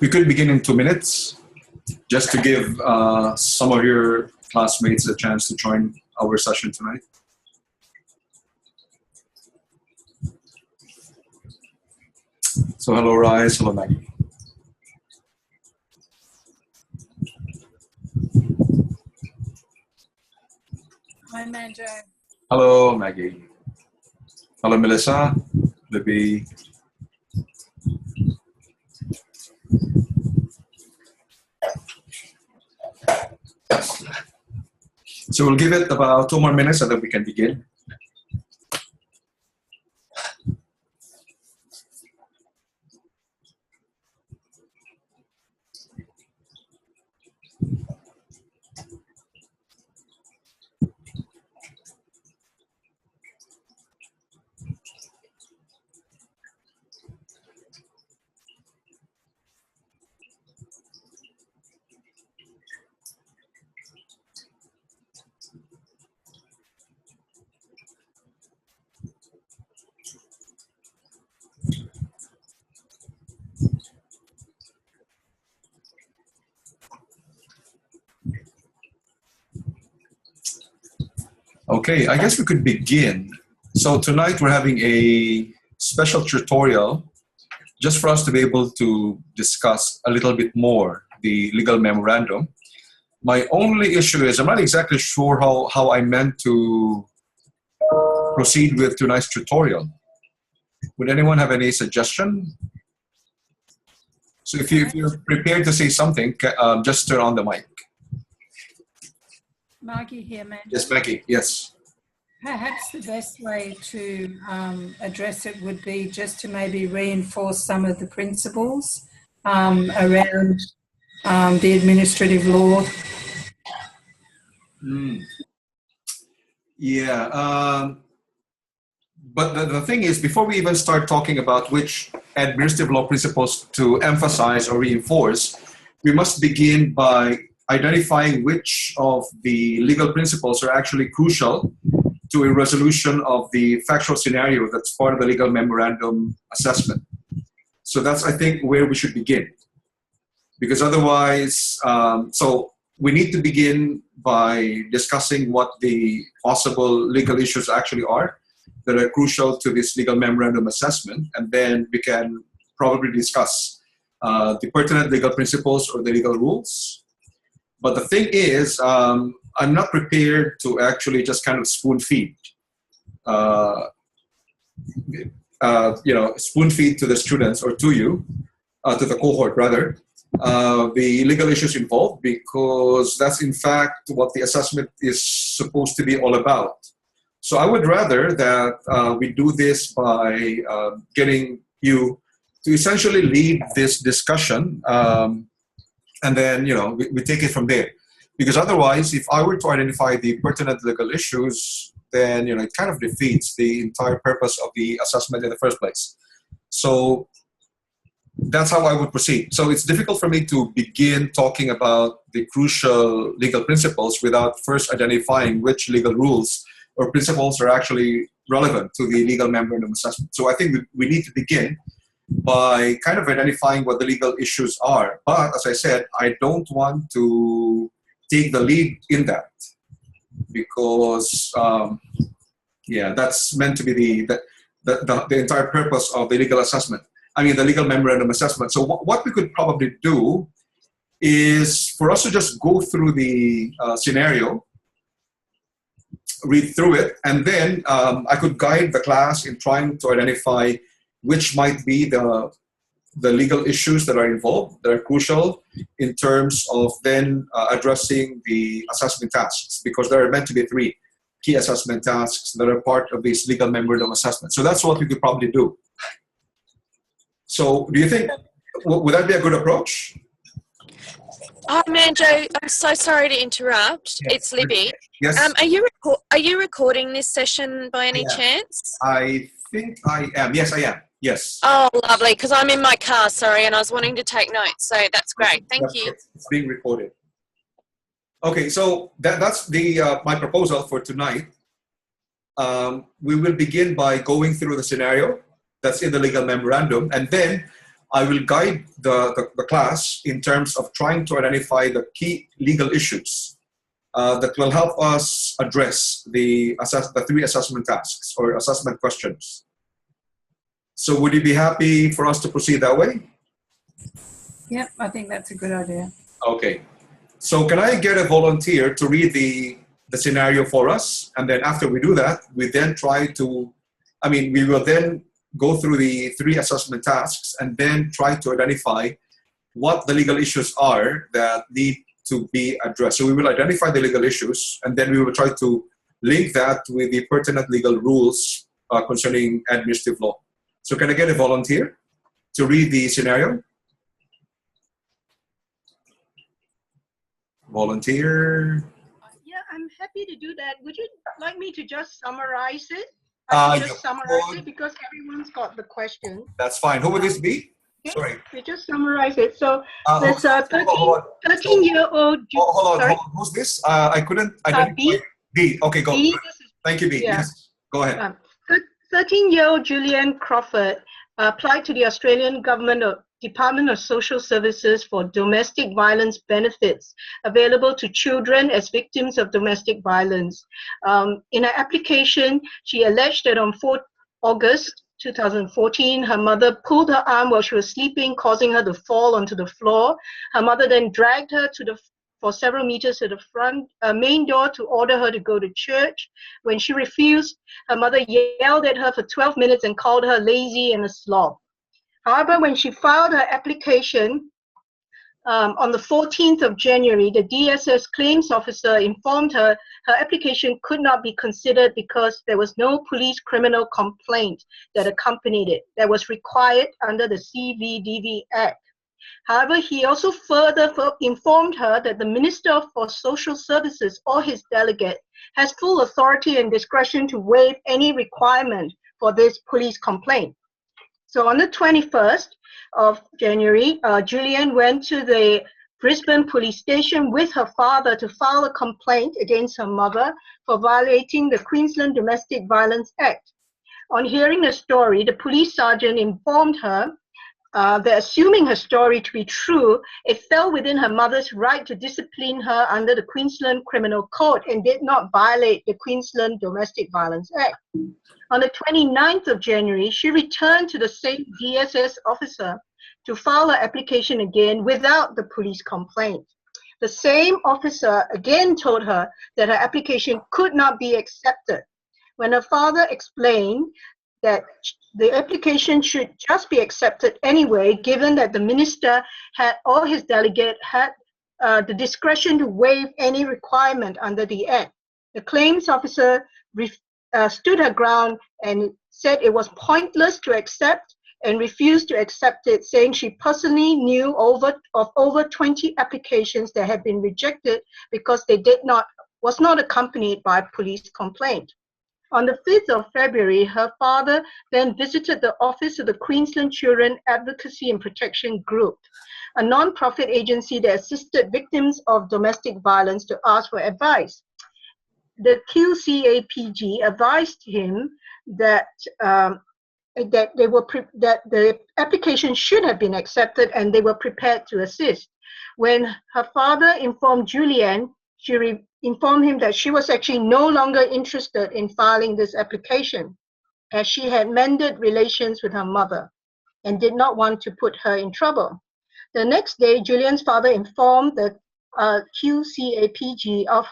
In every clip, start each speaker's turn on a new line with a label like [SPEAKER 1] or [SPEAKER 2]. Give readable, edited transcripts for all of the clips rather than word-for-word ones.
[SPEAKER 1] we could begin in 2 minutes, just to give some of your classmates a chance to join our session tonight. So hello, Rise. Hello, Maggie.
[SPEAKER 2] Hi, Manjo.
[SPEAKER 1] Hello, Maggie. Hello, Melissa, Libby. So we'll give it about 2 more minutes and then we can begin. Okay, I guess we could begin. So tonight we're having a special tutorial just for us to be able to discuss a little bit more the legal memorandum. My only issue is I'm not exactly sure how I meant to proceed with tonight's tutorial. Would anyone have any suggestion? So if you're prepared to say something, just turn on the mic.
[SPEAKER 2] Maggie here, Manjo.
[SPEAKER 1] Yes, Maggie, yes.
[SPEAKER 2] Perhaps the best way to address it would be just to maybe reinforce some of the principles around the administrative law.
[SPEAKER 1] Yeah, but the thing is, before we even start talking about which administrative law principles to emphasize or reinforce, we must begin by identifying which of the legal principles are actually crucial to a resolution of the factual scenario that's part of the legal memorandum assessment. So that's, I think, where we should begin. Because otherwise, so we need to begin by discussing what the possible legal issues actually are that are crucial to this legal memorandum assessment, and then we can probably discuss the pertinent legal principles or the legal rules. But the thing is, I'm not prepared to actually just kind of spoon feed, spoon feed to the students or to you, to the cohort rather, the legal issues involved, because that's in fact what the assessment is supposed to be all about. So I would rather that we do this by getting you to essentially lead this discussion, and then we take it from there. Because otherwise, if I were to identify the pertinent legal issues, then it kind of defeats the entire purpose of the assessment in the first place. So that's how I would proceed. So it's difficult for me to begin talking about the crucial legal principles without first identifying which legal rules or principles are actually relevant to the legal memorandum assessment. So I think we need to begin by kind of identifying what the legal issues are. But as I said, I don't want to take the lead in that, because that's meant to be the entire purpose of the legal assessment. I mean, the legal memorandum assessment. So what we could probably do is for us to just go through the scenario, read through it, and then I could guide the class in trying to identify which might be the legal issues that are involved, that are crucial in terms of then addressing the assessment tasks, because there are meant to be 3 key assessment tasks that are part of this legal memorandum assessment. So that's what we could probably do. So do you think, would that be a good approach?
[SPEAKER 3] Hi, Manjo. I'm so sorry to interrupt.
[SPEAKER 1] Yes.
[SPEAKER 3] It's Libby.
[SPEAKER 1] Yes.
[SPEAKER 3] Are you recording this session by any chance?
[SPEAKER 1] I think I am. Yes, I am. Yes.
[SPEAKER 3] Oh, lovely. Because I'm in my car, sorry, and I was wanting to take notes. So that's great. Thank you.
[SPEAKER 1] It's being recorded. Okay, so that's the my proposal for tonight. We will begin by going through the scenario that's in the legal memorandum, and then I will guide the class in terms of trying to identify the key legal issues that will help us address the 3 assessment tasks or assessment questions. So would you be happy for us to proceed that way?
[SPEAKER 2] Yep, I think that's a good idea.
[SPEAKER 1] Okay. So can I get a volunteer to read the scenario for us? And then after we do that, we then try to, we will then go through the 3 assessment tasks and then try to identify what the legal issues are that need to be addressed. So we will identify the legal issues and then we will try to link that with the pertinent legal rules concerning administrative law. So can I get a volunteer to read the scenario? Volunteer.
[SPEAKER 4] Yeah, I'm happy to do that. Would you like me to just summarize it? I can just summarize it because everyone's got the question.
[SPEAKER 1] That's fine. Who would this be?
[SPEAKER 4] Okay.
[SPEAKER 1] Sorry.
[SPEAKER 4] We just summarize it. So there's
[SPEAKER 1] a
[SPEAKER 4] 13-year-old.
[SPEAKER 1] Hold on. Who's this? I couldn't identify. B. Okay, go.
[SPEAKER 4] B.
[SPEAKER 1] Thank you, B.
[SPEAKER 4] Yeah.
[SPEAKER 1] Yes. Go ahead.
[SPEAKER 4] 13-year-old Julian Crawford applied to the Australian Government Department of Social Services for domestic violence benefits available to children as victims of domestic violence. In her application, she alleged that on 4 August 2014, her mother pulled her arm while she was sleeping, causing her to fall onto the floor. Her mother then dragged her for several meters to the front main door to order her to go to church. When she refused, her mother yelled at her for 12 minutes and called her lazy and a slob. However, when she filed her application on the 14th of January, the DSS claims officer informed her her application could not be considered because there was no police criminal complaint that accompanied it that was required under the CVDV Act. However, he also further informed her that the Minister for Social Services or his delegate has full authority and discretion to waive any requirement for this police complaint. So on the 21st of January, Julian went to the Brisbane police station with her father to file a complaint against her mother for violating the Queensland Domestic Violence Act. On hearing the story, the police sergeant informed her that assuming her story to be true, it fell within her mother's right to discipline her under the Queensland Criminal Code and did not violate the Queensland Domestic Violence Act. On the 29th of January, she returned to the same DSS officer to file her application again without the police complaint. The same officer again told her that her application could not be accepted. When her father explained that the application should just be accepted anyway, given that the minister had or his delegate had the discretion to waive any requirement under the Act. The claims officer stood her ground and said it was pointless to accept and refused to accept it, saying she personally knew of over 20 applications that had been rejected because they was not accompanied by police complaint. On the 5th of February, her father then visited the office of the Queensland Children Advocacy and Protection Group, a non-profit agency that assisted victims of domestic violence, to ask for advice. The QCAPG advised him that that the application should have been accepted and they were prepared to assist. When her father informed Julian, she informed him that she was actually no longer interested in filing this application, as she had mended relations with her mother and did not want to put her in trouble. The next day, Julian's father informed the QCAPG of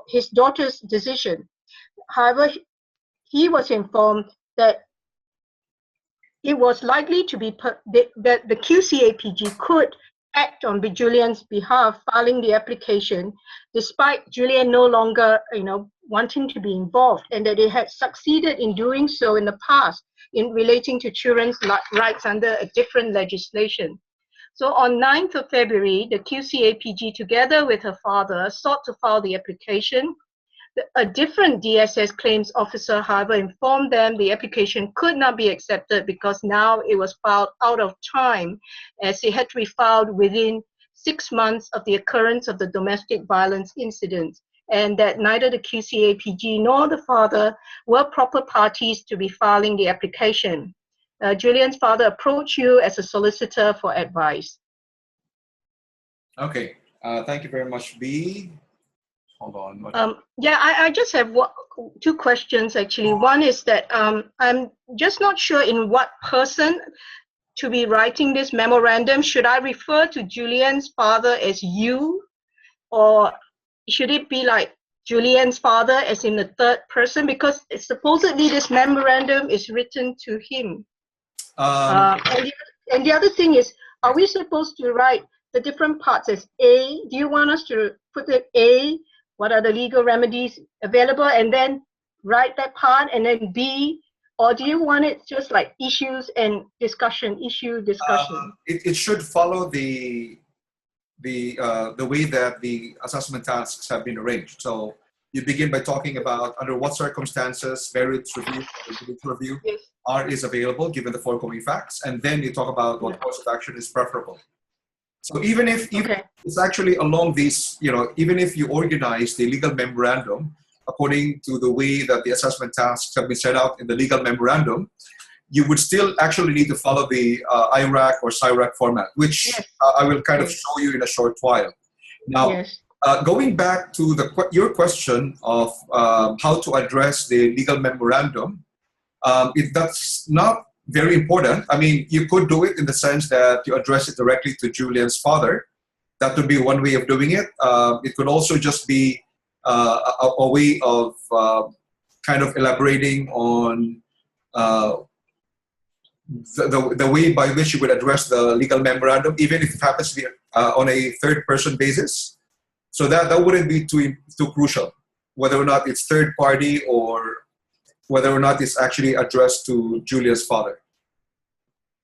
[SPEAKER 4] his daughter's decision. However, he was informed that it was likely to be that the QCAPG could act on Julian's behalf, filing the application, despite Julian no longer, wanting to be involved, and that it had succeeded in doing so in the past in relating to children's rights under a different legislation. So on 9th of February, the QCAPG, together with her father, sought to file the application. A different DSS claims officer, however, informed them the application could not be accepted because now it was filed out of time, as it had to be filed within 6 months of the occurrence of the domestic violence incident, and that neither the QCAPG nor the father were proper parties to be filing the application. Julian's father approach you as a solicitor for advice?
[SPEAKER 1] Okay. Thank you very much, B. Hold on.
[SPEAKER 4] Yeah, I just have two questions actually. One is that I'm just not sure in what person to be writing this memorandum. Should I refer to Julian's father as you, or should it be like Julian's father as in the third person? Because supposedly this memorandum is written to him. And the other thing is, are we supposed to write the different parts as A? Do you want us to put it A, what are the legal remedies available, and then write that part, and then B, or do you want it just like issues and discussion, issue, discussion?
[SPEAKER 1] It should follow the way that the assessment tasks have been arranged. So you begin by talking about under what circumstances merits review or judicial review is available given the foregoing facts, and then you talk about what course of action is preferable. So even if it's actually along these, even if you organize the legal memorandum according to the way that the assessment tasks have been set out in the legal memorandum, you would still actually need to follow the IRAC or CIRAC format, which I will kind of show you in a short while. Now, going back to your question of how to address the legal memorandum, that's not very important. I mean, you could do it in the sense that you address it directly to Julian's father. That would be one way of doing it. It could also just be a way of kind of elaborating on the way by which you would address the legal memorandum, even if it happens to be on a third-person basis. So that wouldn't be too crucial, whether or not it's third party or whether or not it's actually addressed to Julian's father.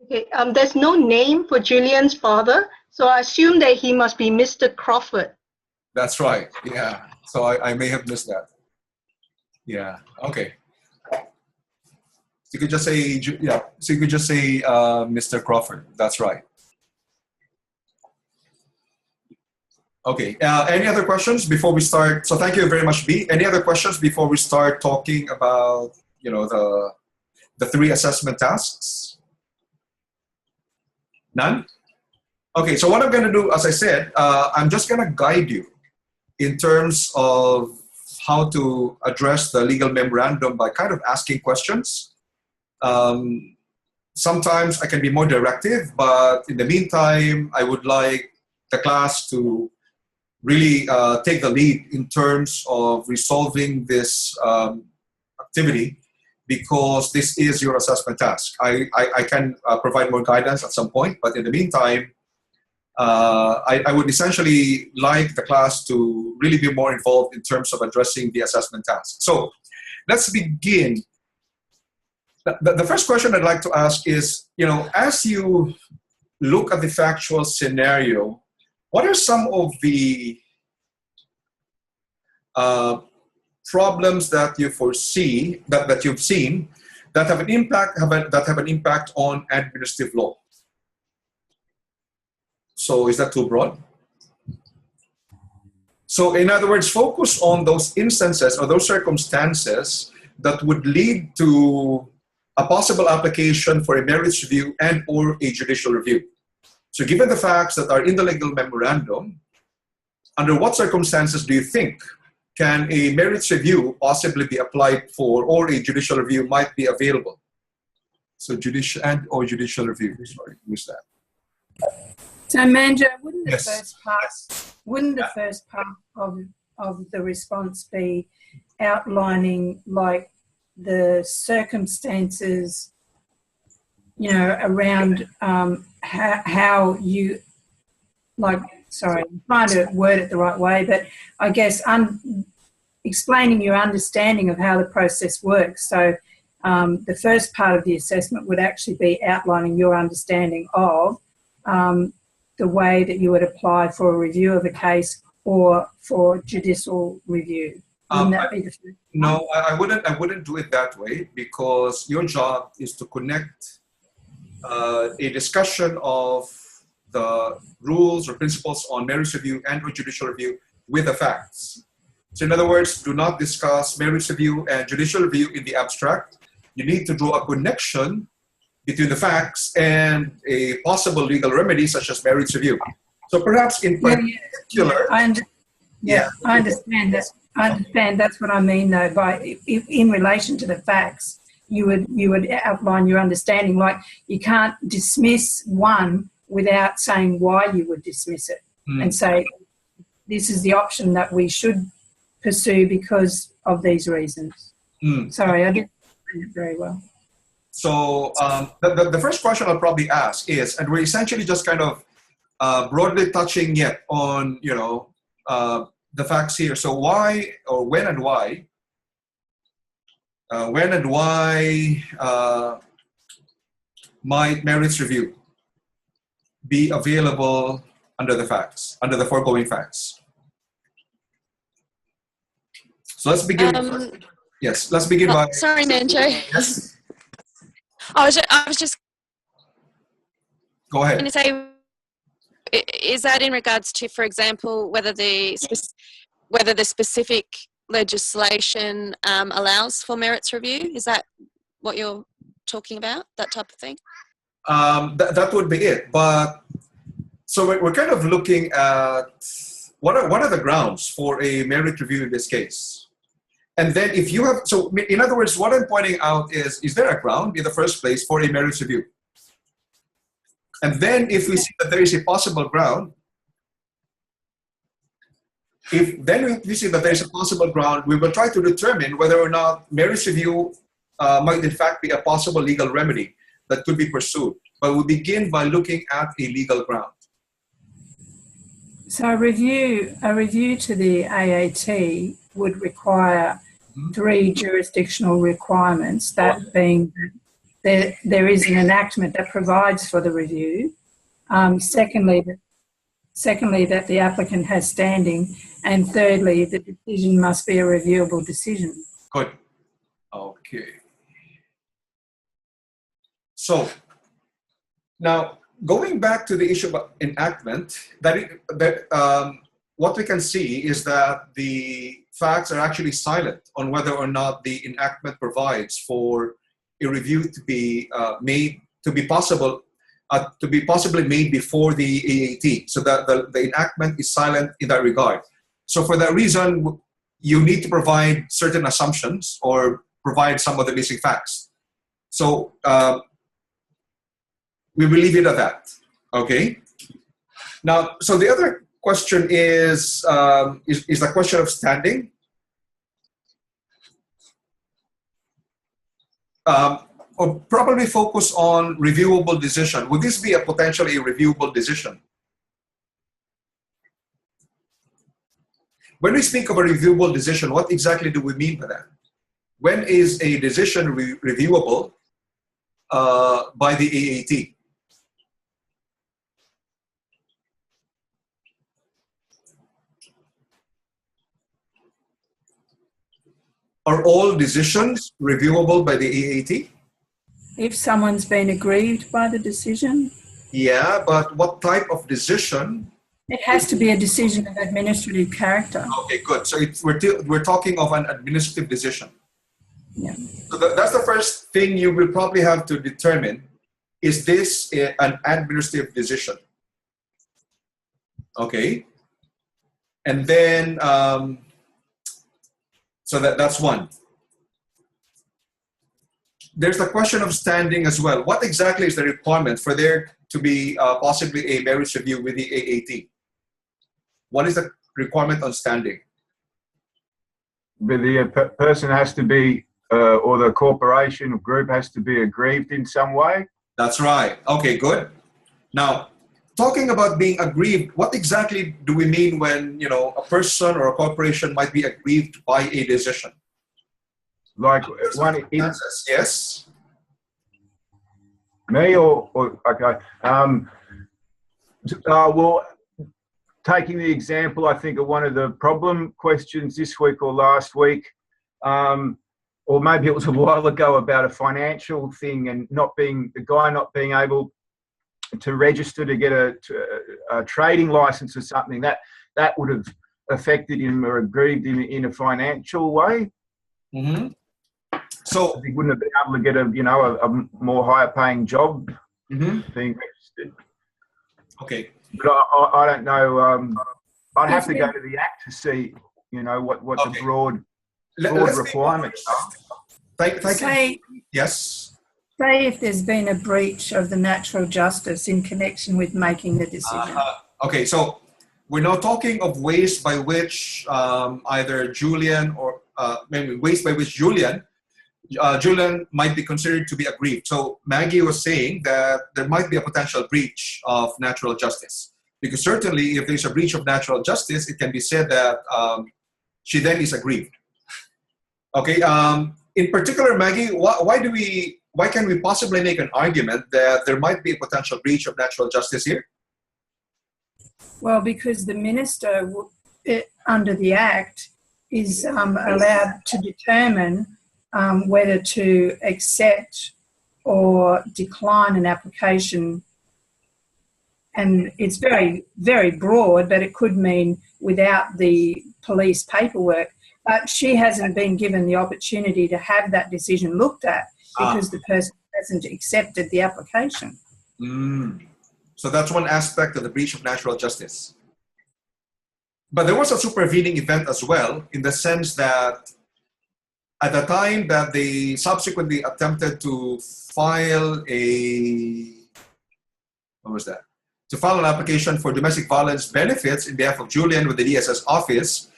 [SPEAKER 4] Okay, there's no name for Julian's father, so I assume that he must be Mr. Crawford.
[SPEAKER 1] That's right, yeah. So I may have missed that. Yeah, okay. So you could just say, Mr. Crawford, that's right. Okay, any other questions before we start? So thank you very much, B. Any other questions before we start talking about, the three assessment tasks? None? Okay, so what I'm going to do, as I said, I'm just going to guide you in terms of how to address the legal memorandum by kind of asking questions. Sometimes I can be more directive, but in the meantime, I would like the class to really take the lead in terms of resolving this activity, because this is your assessment task. I can provide more guidance at some point, but in the meantime, I would essentially like the class to really be more involved in terms of addressing the assessment task. So let's begin. The first question I'd like to ask is, as you look at the factual scenario, what are some of the problems that you foresee, that you've seen, that have an impact on administrative law? So is that too broad? So in other words, focus on those instances or those circumstances that would lead to a possible application for a merits review and or a judicial review. So given the facts that are in the legal memorandum, under what circumstances do you think can a merits review possibly be applied for, or a judicial review might be available? So judicial and or judicial review, sorry, use that.
[SPEAKER 2] So Manjo, wouldn't the
[SPEAKER 1] Yes.
[SPEAKER 2] first part of the response be outlining like the circumstances, around how you, sorry, I'm trying to word it the right way, but I guess explaining your understanding of how the process works. So the first part of the assessment would actually be outlining your understanding of the way that you would apply for a review of a case or for judicial review. Wouldn't that be the first one?
[SPEAKER 1] No, I wouldn't do it that way, because your job is to connect a discussion of the rules or principles on merits review and or judicial review with the facts. So in other words, do not discuss merits review and judicial review in the abstract. You need to draw a connection between the facts and a possible legal remedy such as merits review. So perhaps in particular,
[SPEAKER 2] I understand that. I understand that's what I mean, though. By in relation to the facts, you would outline your understanding. Like you can't dismiss one without saying why you would dismiss it, and say this is the option that we should pursue because of these reasons. Sorry, I didn't explain it very well.
[SPEAKER 1] So the first question I'll probably ask is, and we're essentially just kind of broadly touching yet on, the facts here. So why, or when and why might merits review be available under the facts, under the foregoing facts? So let's begin. Yes, let's begin by.
[SPEAKER 3] Sorry, Manjo.
[SPEAKER 1] Yes.
[SPEAKER 3] I was just
[SPEAKER 1] Go ahead.
[SPEAKER 3] going to say, is that in regards to, for example, whether the specific legislation allows for merits review? Is that what you're talking about? That type of thing?
[SPEAKER 1] That would be it. But so we're kind of looking at what are the grounds for a merit review in this case? And then if you have, so in other words, what I'm pointing out is there a ground in the first place for a merits review? And then if we see that there is a possible ground, we see that there is a possible ground, we will try to determine whether or not merits review might in fact be a possible legal remedy that could be pursued. But we begin by looking at a legal ground.
[SPEAKER 2] So a review to the AAT would require 3 jurisdictional requirements, that being there is an enactment that provides for the review. Secondly, that the applicant has standing, and thirdly, the decision must be a reviewable decision.
[SPEAKER 1] Good. Okay. So now going back to the issue about enactment, what we can see is that the facts are actually silent on whether or not the enactment provides for a review to be possibly made before the AAT. So that the enactment is silent in that regard. So for that reason, you need to provide certain assumptions or provide some of the missing facts. So we will leave it at that. Okay. Now, so the other question is the question of standing. Or probably focus on reviewable decision. Would this be a potentially reviewable decision? When we speak of a reviewable decision, what exactly do we mean by that? When is a decision reviewable by the AAT? Are all decisions reviewable by the AAT?
[SPEAKER 2] If someone's been aggrieved by the decision?
[SPEAKER 1] Yeah, but what type of decision?
[SPEAKER 2] It has to be a decision of administrative character.
[SPEAKER 1] Okay, good. So we're talking of an administrative decision.
[SPEAKER 2] Yeah.
[SPEAKER 1] So that's the first thing you will probably have to determine. Is this an administrative decision? Okay. And then, so that's one. There's the question of standing as well. What exactly is the requirement for there to be possibly a merits review with the AAT? What is the requirement on standing?
[SPEAKER 5] But the person has to be, or the corporation or group has to be aggrieved in some way?
[SPEAKER 1] That's right. Okay, good. Now, talking about being aggrieved, what exactly do we mean when, a person or a corporation might be aggrieved by a decision?
[SPEAKER 5] Like one
[SPEAKER 1] yes.
[SPEAKER 5] Me or okay. Well, taking the example, I think of one of the problem questions this week or last week, or maybe it was a while ago, about a financial thing and the guy not being able to register to get a trading license or something. That would have affected him or aggrieved him in a financial way.
[SPEAKER 1] Mm-hmm. So
[SPEAKER 5] he wouldn't have been able to get a more higher paying job being registered.
[SPEAKER 1] okay.
[SPEAKER 5] But I don't know. I'd have to go to the Act to see, what the broad requirements are.
[SPEAKER 1] Thank you. Yes.
[SPEAKER 2] Say if there's been a breach of the natural justice in connection with making the decision.
[SPEAKER 1] Okay, so we're now talking of ways by which either Julian or maybe ways by which Julian might be considered to be aggrieved. So Maggie was saying that there might be a potential breach of natural justice, because certainly if there's a breach of natural justice, it can be said that she then is aggrieved. Okay. In particular, Maggie, why can we possibly make an argument that there might be a potential breach of natural justice here?
[SPEAKER 2] Well, because the minister, under the Act, is allowed to determine whether to accept or decline an application. And it's very, very broad, but it could mean without the police paperwork. But she hasn't been given the opportunity to have that decision looked at because the person hasn't accepted the application.
[SPEAKER 1] So that's one aspect of the breach of natural justice. But there was a supervening event as well, in the sense that at the time that they subsequently attempted to file to file an application for domestic violence benefits in behalf of Julian with the DSS office,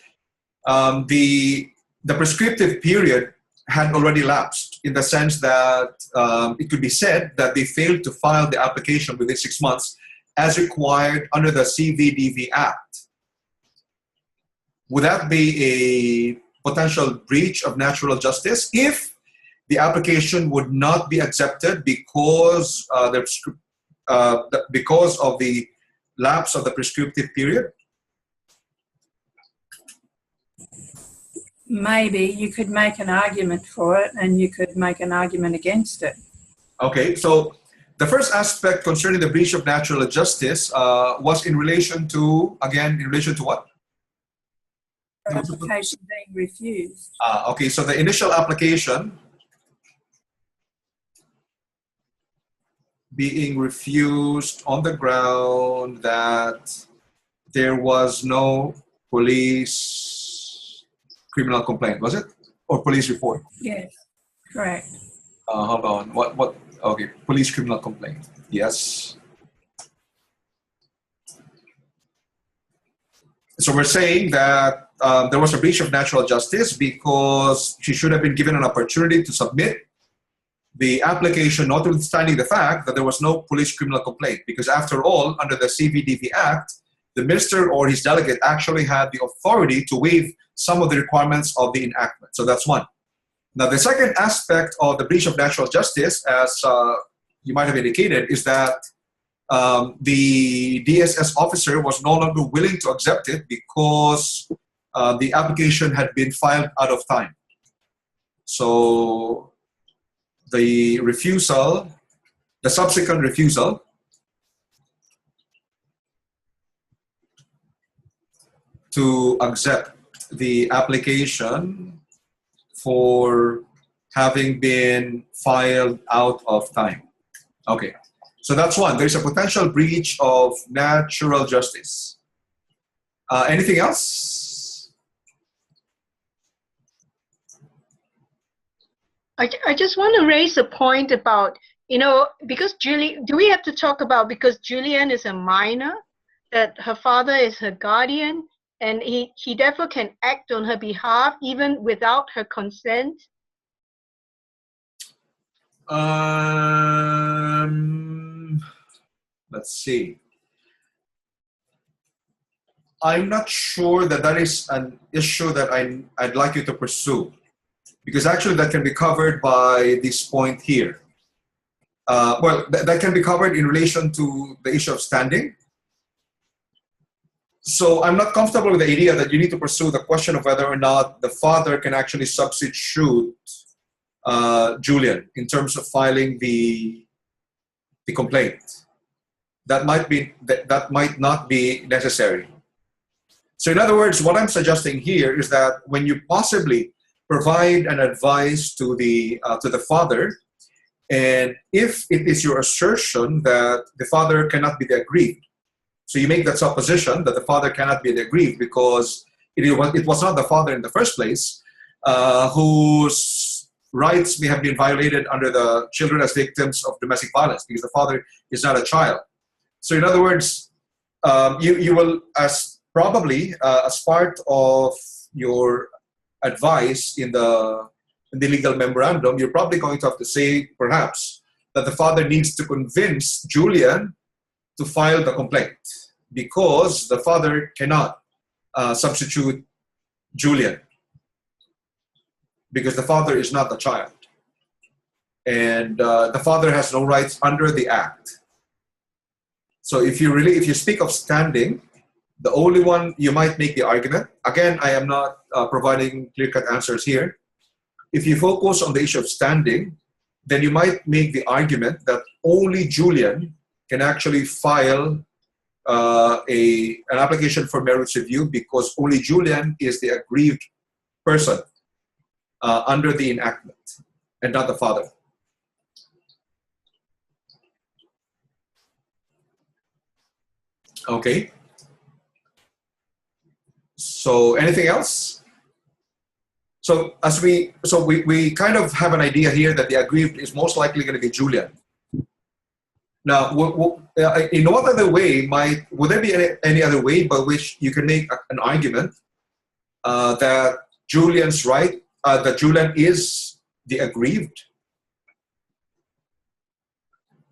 [SPEAKER 1] the prescriptive period had already lapsed, in the sense that it could be said that they failed to file the application within 6 months as required under the CVDV Act. Would that be a potential breach of natural justice if the application would not be accepted because of the lapse of the prescriptive period?
[SPEAKER 2] Maybe you could make an argument for it and you could make an argument against it.
[SPEAKER 1] Okay, so the first aspect concerning the breach of natural justice was in relation to what?
[SPEAKER 2] Application being refused.
[SPEAKER 1] Okay, so the initial application being refused on the ground that there was no police criminal complaint, was it? Or police report?
[SPEAKER 2] Yes, correct.
[SPEAKER 1] Hold on. What? Okay, police criminal complaint. Yes. So we're saying that there was a breach of natural justice because she should have been given an opportunity to submit the application, notwithstanding the fact that there was no police criminal complaint. Because after all, under the CVDV Act, the minister or his delegate actually had the authority to waive some of the requirements of the enactment. So that's one. Now, the second aspect of the breach of natural justice, as you might have indicated, is that the DSS officer was no longer willing to accept it because the application had been filed out of time. So the subsequent refusal to accept the application for having been filed out of time. Okay, so that's one. There's a potential breach of natural justice. Anything else?
[SPEAKER 4] I just want to raise a point about, because do we have to talk about, because Julian is a minor, that her father is her guardian, and he therefore can act on her behalf even without her consent?
[SPEAKER 1] Let's see. I'm not sure that is an issue that I'd like you to pursue, because actually that can be covered by this point here. That can be covered in relation to the issue of standing. So I'm not comfortable with the idea that you need to pursue the question of whether or not the father can actually substitute Julian in terms of filing the complaint. That might not be necessary. So in other words, what I'm suggesting here is that when you possibly provide an advice to the father, and if it is your assertion that the father cannot be the aggrieved, so you make that supposition that the father cannot be the aggrieved because it was not the father in the first place whose rights may have been violated under the Children as Victims of Domestic Violence, because the father is not a child. So in other words, you will, as probably as part of your advice in the legal memorandum, you're probably going to have to say, perhaps, that the father needs to convince Julian to file the complaint, because the father cannot substitute Julian, because the father is not the child, and the father has no rights under the act. So if you speak of standing, the only one you might make the argument, again, I am not providing clear-cut answers here. If you focus on the issue of standing, then you might make the argument that only Julian can actually file an application for merits review, because only Julian is the aggrieved person under the enactment, and not the father. Okay. So anything else? So we kind of have an idea here that the aggrieved is most likely going to be Julian. Now, in what other way would there be any other way by which you can make an argument that Julian's right, that Julian is the aggrieved,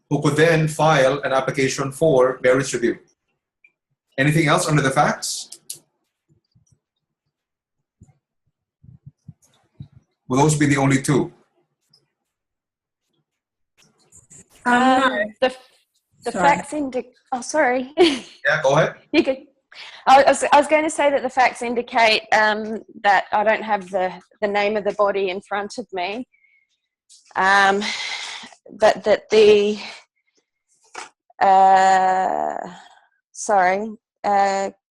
[SPEAKER 1] who could then file an application for merits review? Anything else under the facts? Will those be the only two?
[SPEAKER 2] No.
[SPEAKER 3] The
[SPEAKER 2] Sorry.
[SPEAKER 3] facts indicate. Oh, sorry.
[SPEAKER 1] Yeah, go ahead.
[SPEAKER 3] You could. I was going to say that the facts indicate that I don't have the name of the body in front of me, but that the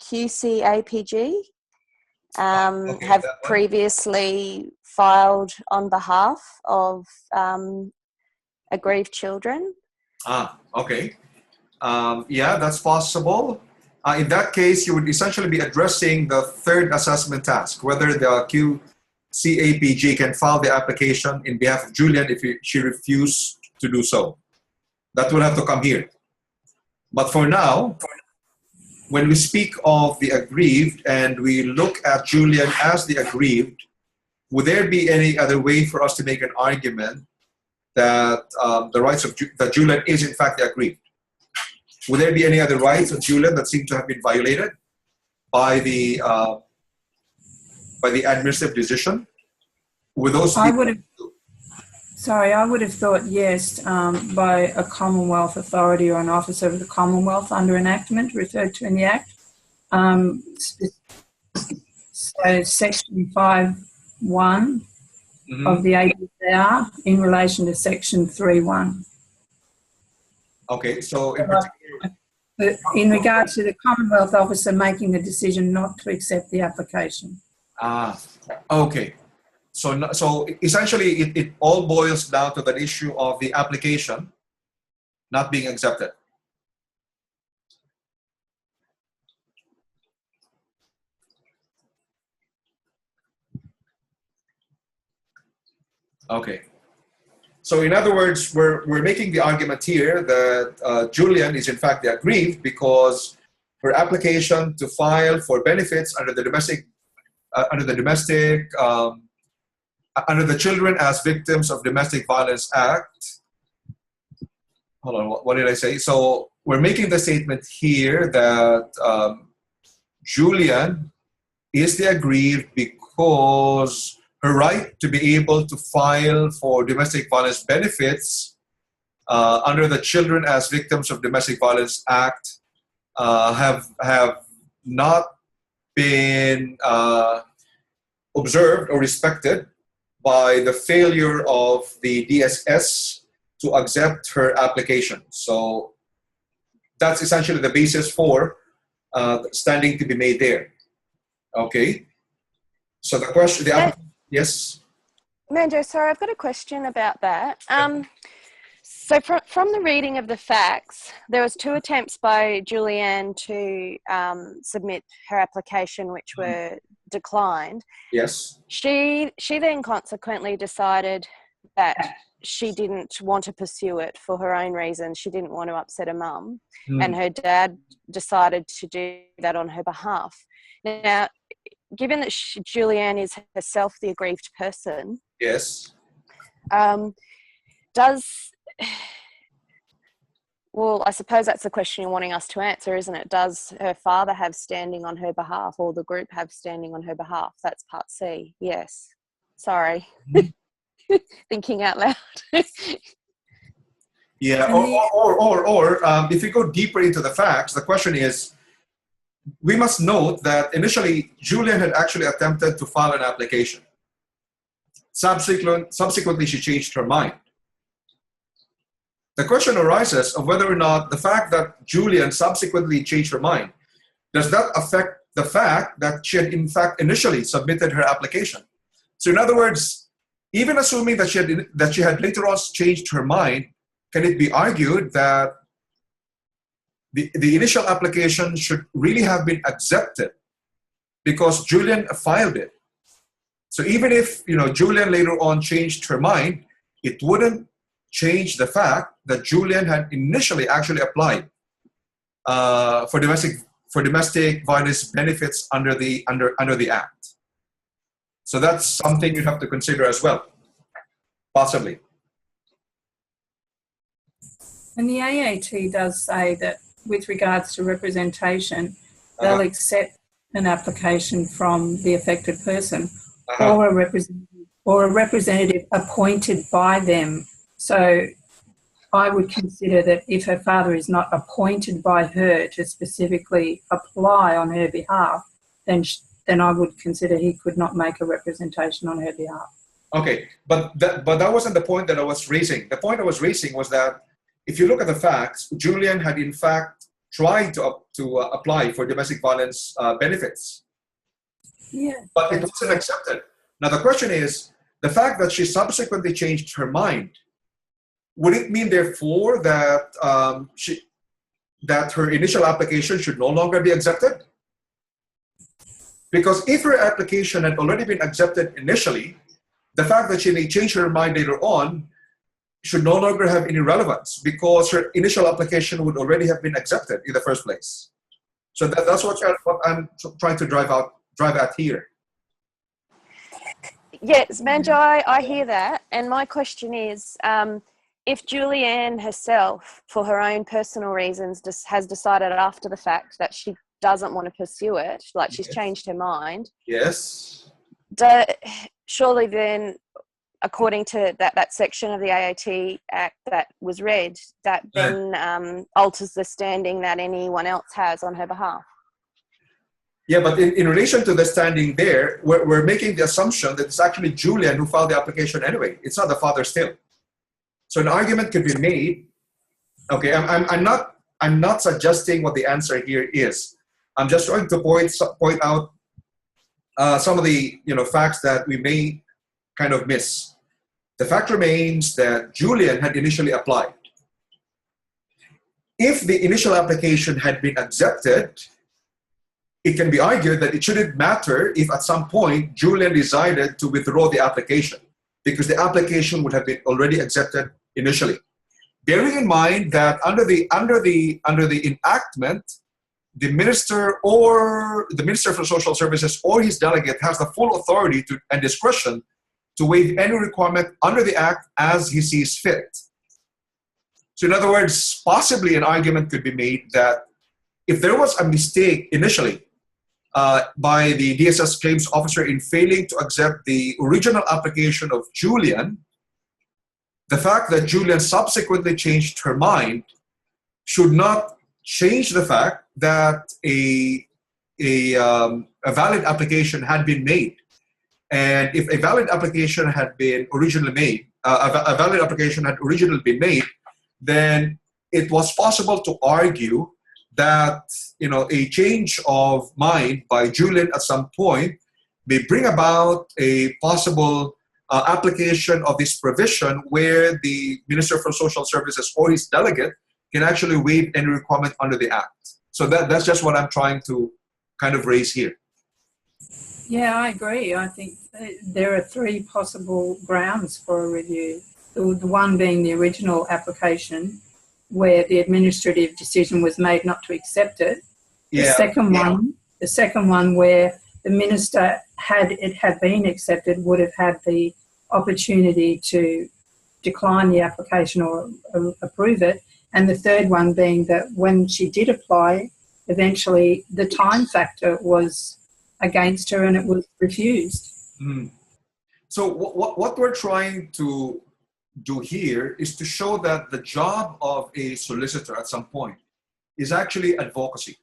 [SPEAKER 3] QCAPG have previously filed on behalf of aggrieved children.
[SPEAKER 1] Okay. Yeah, that's possible. In that case, you would essentially be addressing the third assessment task, whether the QCAPG can file the application in behalf of Julian if she refused to do so. That will have to come here. But for now, when we speak of the aggrieved and we look at Julian as the aggrieved, would there be any other way for us to make an argument that the rights of that Julian is in fact the aggrieved? Would there be any other rights of Julian that seem to have been violated by the administrative decision? Would those?
[SPEAKER 2] I would have thought yes, by a Commonwealth authority or an officer of the Commonwealth under enactment referred to in the Act. So Section 5(1) of the ADR in relation to Section 3(1).
[SPEAKER 1] Okay, so
[SPEAKER 2] in regards to the Commonwealth officer making the decision not to accept the application.
[SPEAKER 1] Okay. So essentially, it all boils down to the issue of the application not being accepted. Okay. So in other words, we're making the argument here that Julian is in fact the aggrieved because her application to file for benefits under the under the Children as Victims of Domestic Violence Act. Hold on, what did I say? So we're making the statement here that Julian is the aggrieved because her right to be able to file for domestic violence benefits under the Children as Victims of Domestic Violence Act have not been observed or respected by the failure of the DSS to accept her application. So that's essentially the basis for standing to be made there. Okay. So the question, Yes.
[SPEAKER 3] Manjo, sorry, I've got a question about that. So from the reading of the facts, there was 2 attempts by Julianne to submit her application, which were declined.
[SPEAKER 1] Yes.
[SPEAKER 3] She then consequently decided that she didn't want to pursue it for her own reasons. She didn't want to upset her mum, and her dad decided to do that on her behalf. Now, given that Julianne is herself the aggrieved person,
[SPEAKER 1] Yes.
[SPEAKER 3] Well, I suppose that's the question you're wanting us to answer, isn't it? Does her father have standing on her behalf, or the group have standing on her behalf? That's part C. Yes. Sorry. Thinking out loud.
[SPEAKER 1] Yeah, or if you go deeper into the facts, the question is, we must note that initially Julianne had actually attempted to file an application. Subsequently, she changed her mind. The question arises of whether or not the fact that Julianne subsequently changed her mind, does that affect the fact that she had in fact initially submitted her application? So in other words, even assuming that she had later on changed her mind, can it be argued that the initial application should really have been accepted because Julianne filed it? So even if Julianne later on changed her mind, it wouldn't change the fact that Julianne had initially actually applied for domestic violence benefits under the Act. So that's something you have to consider as well, possibly.
[SPEAKER 2] And the AAT does say that with regards to representation, they'll accept an application from the affected person or a representative appointed by them. So I would consider that if her father is not appointed by her to specifically apply on her behalf, then I would consider he could not make a representation on her behalf.
[SPEAKER 1] Okay, but that wasn't the point that I was raising. The point I was raising was that if you look at the facts, Julianne had in fact tried to apply for domestic violence benefits.
[SPEAKER 2] Yeah.
[SPEAKER 1] But it wasn't accepted. Now the question is, the fact that she subsequently changed her mind, would it mean therefore that that her initial application should no longer be accepted? Because if her application had already been accepted initially, the fact that she may change her mind later on should no longer have any relevance because her initial application would already have been accepted in the first place. So that's what I'm trying to drive at here.
[SPEAKER 3] Yes, Manjo, I hear that. And my question is, if Julianne herself, for her own personal reasons, has decided after the fact that she doesn't want to pursue it, like she's changed her mind.
[SPEAKER 1] Yes.
[SPEAKER 3] Surely then, according to that section of the AAT Act that was read, that then alters the standing that anyone else has on her behalf.
[SPEAKER 1] Yeah, but in relation to the standing there, we're making the assumption that it's actually Julianne who filed the application anyway. It's not the father still. So an argument could be made. Okay, I'm not suggesting what the answer here is. I'm just trying to point out some of the facts that we may kind of miss. The fact remains that Julianne had initially applied. If the initial application had been accepted, it can be argued that it shouldn't matter if at some point Julianne decided to withdraw the application because the application would have been already accepted initially. Bearing in mind that under the enactment, the Minister for Social Services or his delegate has the full authority and discretion to waive any requirement under the Act as he sees fit. So in other words, possibly an argument could be made that if there was a mistake initially by the DSS claims officer in failing to accept the original application of Julianne, the fact that Julianne subsequently changed her mind should not change the fact that a valid application had been made. And if a valid application had been originally made, then it was possible to argue that a change of mind by Julianne at some point may bring about a possible application of this provision where the Minister for Social Services or his delegate can actually waive any requirement under the Act. So that's just what I'm trying to kind of raise here.
[SPEAKER 2] Yeah, I agree. I think there are three possible grounds for a review. The one being the original application, where the administrative decision was made not to accept it. The second one where the minister, had it had been accepted, would have had the opportunity to decline the application or approve it. And the third one being that when she did apply, eventually the time factor was against her and it was refused.
[SPEAKER 1] So what we're trying to do here is to show that the job of a solicitor at some point is actually advocacy.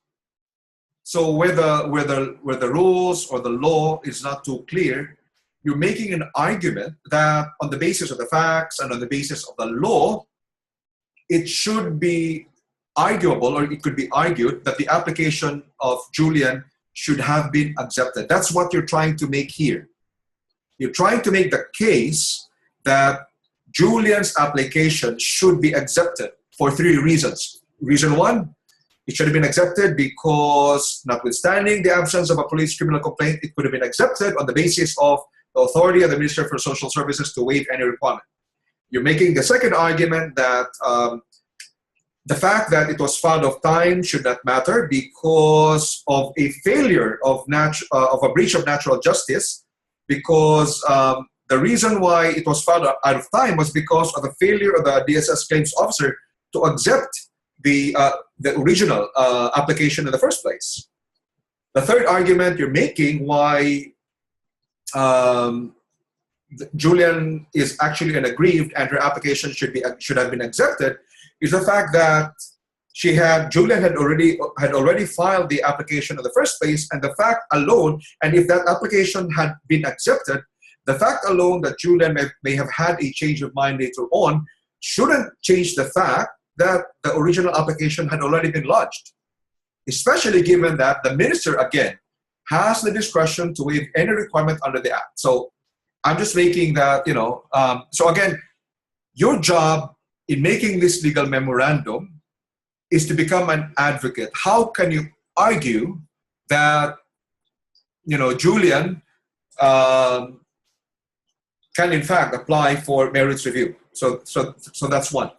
[SPEAKER 1] So where the rules or the law is not too clear, you're making an argument that on the basis of the facts and on the basis of the law, it should be arguable, or it could be argued, that the application of Julian should have been accepted. That's what you're trying to make here. You're trying to make the case that Julian's application should be accepted for three reasons. Reason one, it should have been accepted because, notwithstanding the absence of a police criminal complaint, it could have been accepted on the basis of the authority of the Minister for Social Services to waive any requirement. You're making the second argument that the fact that it was filed off time should not matter because of a failure of a breach of natural justice, because the reason why it was filed out of time was because of the failure of the DSS claims officer to accept the original application in the first place. The third argument you're making why Julian is actually an aggrieved and her application should have been accepted is the fact that Julian had already filed the application in the first place, and the fact alone, and if that application had been accepted, the fact alone that Julian may have had a change of mind later on shouldn't change the fact that the original application had already been lodged, especially given that the minister, again, has the discretion to waive any requirement under the Act. So I'm just making that, so again, your job in making this legal memorandum is to become an advocate. How can you argue that, Julian can in fact apply for merits review? So that's one.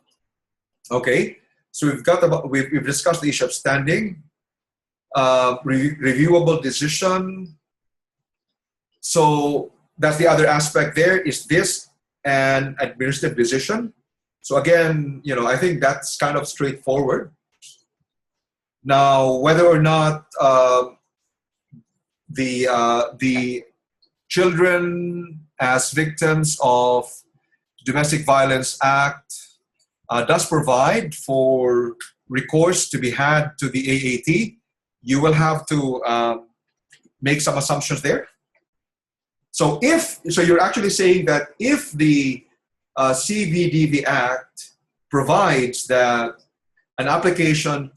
[SPEAKER 1] Okay, so we've discussed the issue of standing, reviewable decision. So that's the other aspect there. Is this an administrative decision? So again, I think that's kind of straightforward. Now, whether or not the Children as Victims of Domestic Violence Act does provide for recourse to be had to the AAT, you will have to make some assumptions there. So you're actually saying that if the CVDV Act provides that an application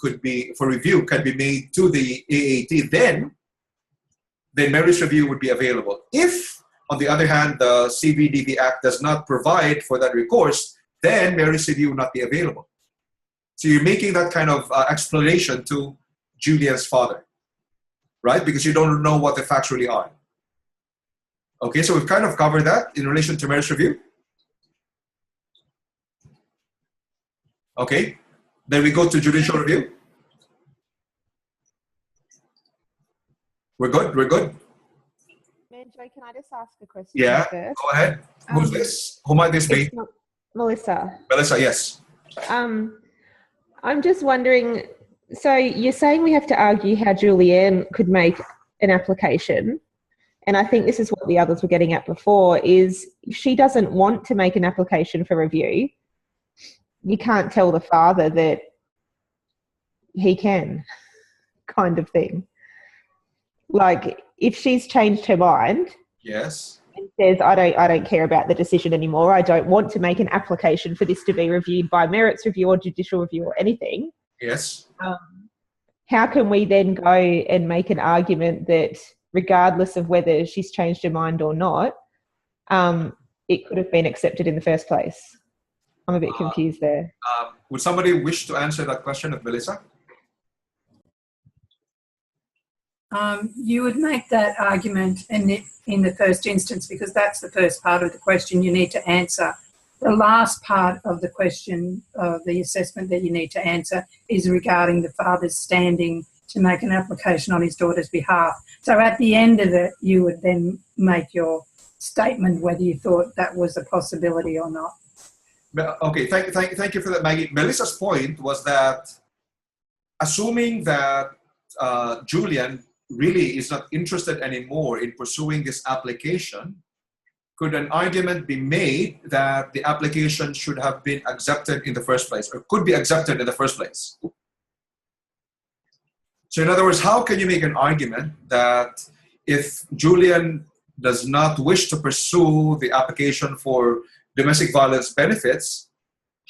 [SPEAKER 1] for review can be made to the AAT, then merits review would be available. If, on the other hand, the CVDV Act does not provide for that recourse, then merits review will not be available. So you're making that kind of explanation to Julian's father, right? Because you don't know what the facts really are. Okay, so we've kind of covered that in relation to merits review. Okay, then we go to judicial review. We're good?
[SPEAKER 6] Manjo, can I just ask a question
[SPEAKER 1] Yeah,
[SPEAKER 6] first?
[SPEAKER 1] go ahead. Who's this? Who might this be?
[SPEAKER 6] Melissa.
[SPEAKER 1] Melissa, yes.
[SPEAKER 6] I'm just wondering, so you're saying we have to argue how Julianne could make an application, and I think this is what the others were getting at before, is if she doesn't want to make an application for review, you can't tell the father that he can, kind of thing. Like, if she's changed her mind,
[SPEAKER 1] yes,
[SPEAKER 6] and says, I don't care about the decision anymore, I don't want to make an application for this to be reviewed by merits review or judicial review or anything.
[SPEAKER 1] yes.
[SPEAKER 6] How can we then go and make an argument that regardless of whether she's changed her mind or not, it could have been accepted in the first place. I'm a bit confused there.
[SPEAKER 1] Would somebody wish to answer that question of Melissa?
[SPEAKER 2] You would make that argument in the first instance because that's the first part of the question you need to answer. The last part of the question, the assessment that you need to answer, is regarding the father's standing to make an application on his daughter's behalf. So at the end of it, you would then make your statement whether you thought that was a possibility or not.
[SPEAKER 1] Okay, thank you for that, Maggie. Melissa's point was that assuming that Julian really is not interested anymore in pursuing this application, could an argument be made that the application should have been accepted in the first place, or could be accepted in the first place? So in other words, how can you make an argument that if Julian does not wish to pursue the application for domestic violence benefits,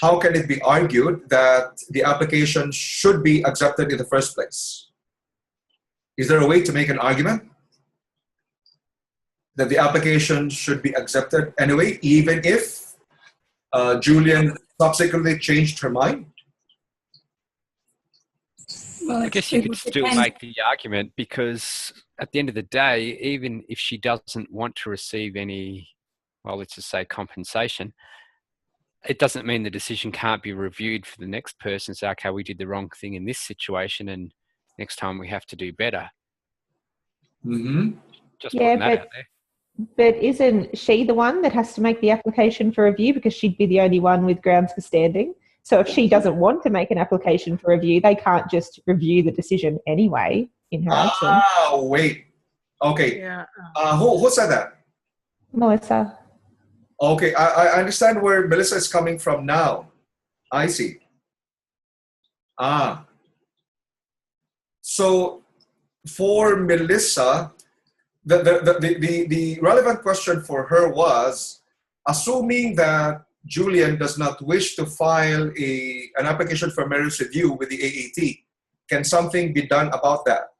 [SPEAKER 1] how can it be argued that the application should be accepted in the first place? Is there a way to make an argument that the application should be accepted anyway, even if Julian subsequently changed her mind?
[SPEAKER 2] Well,
[SPEAKER 7] I guess you could still make the argument, because at the end of the day, even if she doesn't want to receive any, well, let's just say compensation, it doesn't mean the decision can't be reviewed for the next person. So, okay, we did the wrong thing in this situation and next time we have to do better.
[SPEAKER 1] Mm-hmm.
[SPEAKER 7] Just putting that out there.
[SPEAKER 6] But isn't she the one that has to make the application for review, because she'd be the only one with grounds for standing? So if she doesn't want to make an application for review, they can't just review the decision anyway in her absence.
[SPEAKER 1] Oh, wait. Okay.
[SPEAKER 4] Yeah.
[SPEAKER 1] Who said that?
[SPEAKER 6] Melissa.
[SPEAKER 1] Okay, I understand where Melissa is coming from now. I see. So for Melissa, the relevant question for her was, assuming that Julian does not wish to file an application for merits review with the AAT, can something be done about that?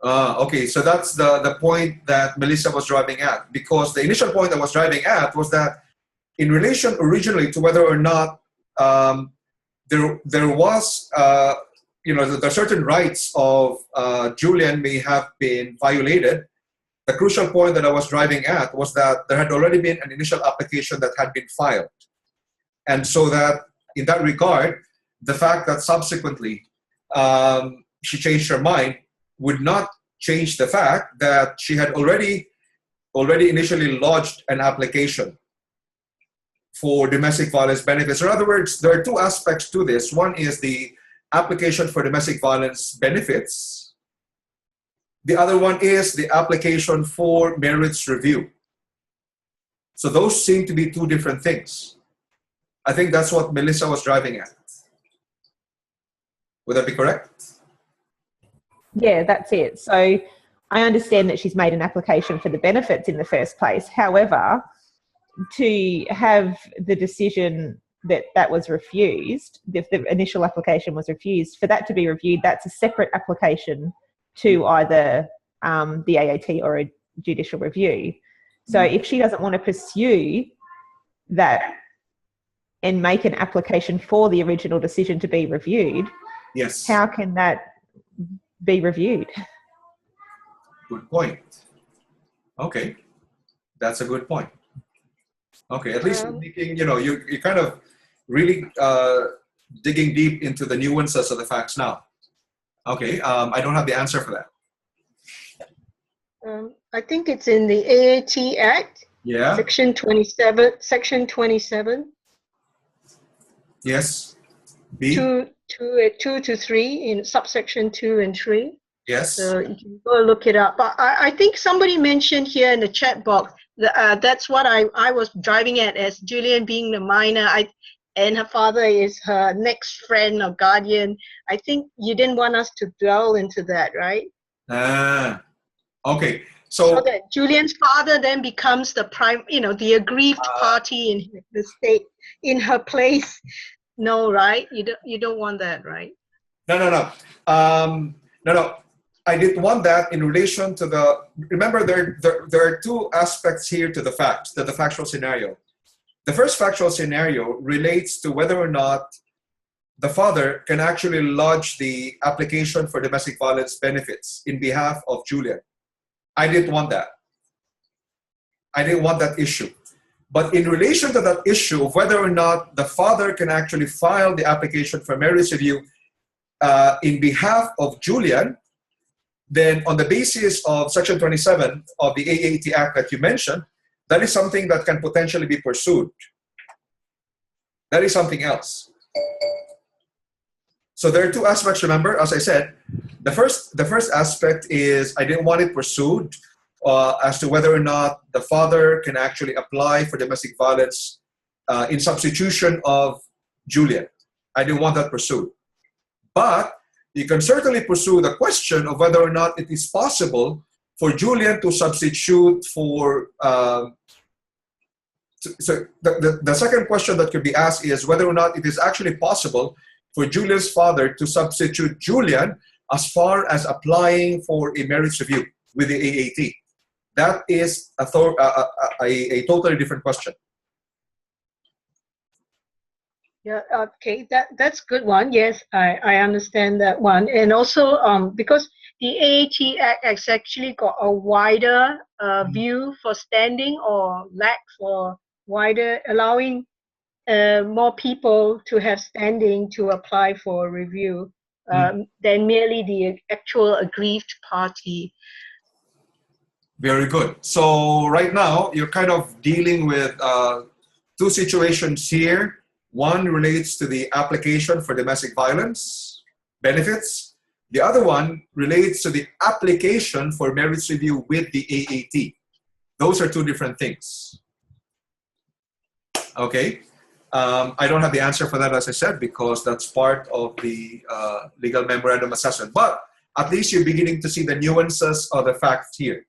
[SPEAKER 1] Okay, so that's the point that Melissa was driving at, because the initial point I was driving at was that in relation originally to whether or not there was, the certain rights of Julian may have been violated. The crucial point that I was driving at was that there had already been an initial application that had been filed. And so that in that regard, the fact that subsequently she changed her mind would not change the fact that she had already initially lodged an application for domestic violence benefits. In other words, there are two aspects to this. One is the application for domestic violence benefits. The other one is the application for merits review. So those seem to be two different things. I think that's what Melissa was driving at. Would that be correct?
[SPEAKER 6] Yeah, that's it. So I understand that she's made an application for the benefits in the first place. However, to have the decision that was refused, if the initial application was refused, for that to be reviewed, that's a separate application to either the AAT or a judicial review. So if she doesn't want to pursue that and make an application for the original decision to be reviewed,
[SPEAKER 1] yes,
[SPEAKER 6] how can that be reviewed?
[SPEAKER 1] Good point. Okay, that's a good point. Okay, at least making, you're kind of really digging deep into the nuances of the facts now. Okay, I don't have the answer for that.
[SPEAKER 4] I think it's in the AAT Act.
[SPEAKER 1] Yeah.
[SPEAKER 4] Section 27. Section 27.
[SPEAKER 1] Yes. B.
[SPEAKER 4] 2 to 3 in subsection 2 and 3.
[SPEAKER 1] Yes.
[SPEAKER 4] So you can go look it up. But I think somebody mentioned here in the chat box that that's what I was driving at, as Julian being the minor. And her father is her next friend or guardian. I think you didn't want us to dwell into that, right?
[SPEAKER 1] Okay.
[SPEAKER 4] So that Julian's father then becomes the the aggrieved party in the state, in her place. No, right? You don't want that, right?
[SPEAKER 1] No. I didn't want that in relation to the, remember there are two aspects here to the facts, to the factual scenario. The first factual scenario relates to whether or not the father can actually lodge the application for domestic violence benefits in behalf of Julian. I didn't want that. I didn't want that issue. But in relation to that issue of whether or not the father can actually file the application for merits review in behalf of Julian, then on the basis of Section 27 of the AAT Act that you mentioned, that is something that can potentially be pursued. That is something else. So there are two aspects, remember, as I said. The first aspect is I didn't want it pursued as to whether or not the father can actually apply for domestic violence in substitution of Julian. I didn't want that pursued. But you can certainly pursue the question of whether or not it is possible for Julian to substitute for... So the second question that could be asked is whether or not it is actually possible for Julian's father to substitute Julian as far as applying for a merits review with the AAT. That is a totally different question.
[SPEAKER 4] Yeah, okay, that's a good one. Yes, I understand that one. And also because the AAT Act has actually got a wider view for standing or lack for wider, allowing more people to have standing to apply for a review than merely the actual aggrieved party.
[SPEAKER 1] Very good. So right now, you're kind of dealing with two situations here. One relates to the application for domestic violence benefits. The other one relates to the application for merits review with the AAT. Those are two different things. Okay. I don't have the answer for that, as I said, because that's part of the legal memorandum assessment. But at least you're beginning to see the nuances of the facts here.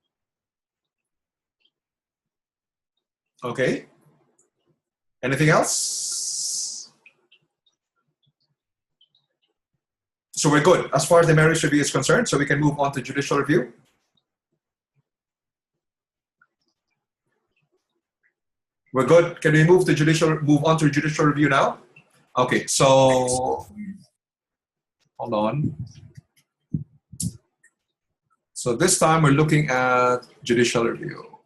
[SPEAKER 1] Okay. Anything else? So we're good as far as the merits review is concerned, so we can move on to judicial review. We're good. Can we move on to judicial review now? Okay, so hold on. So this time we're looking at judicial review.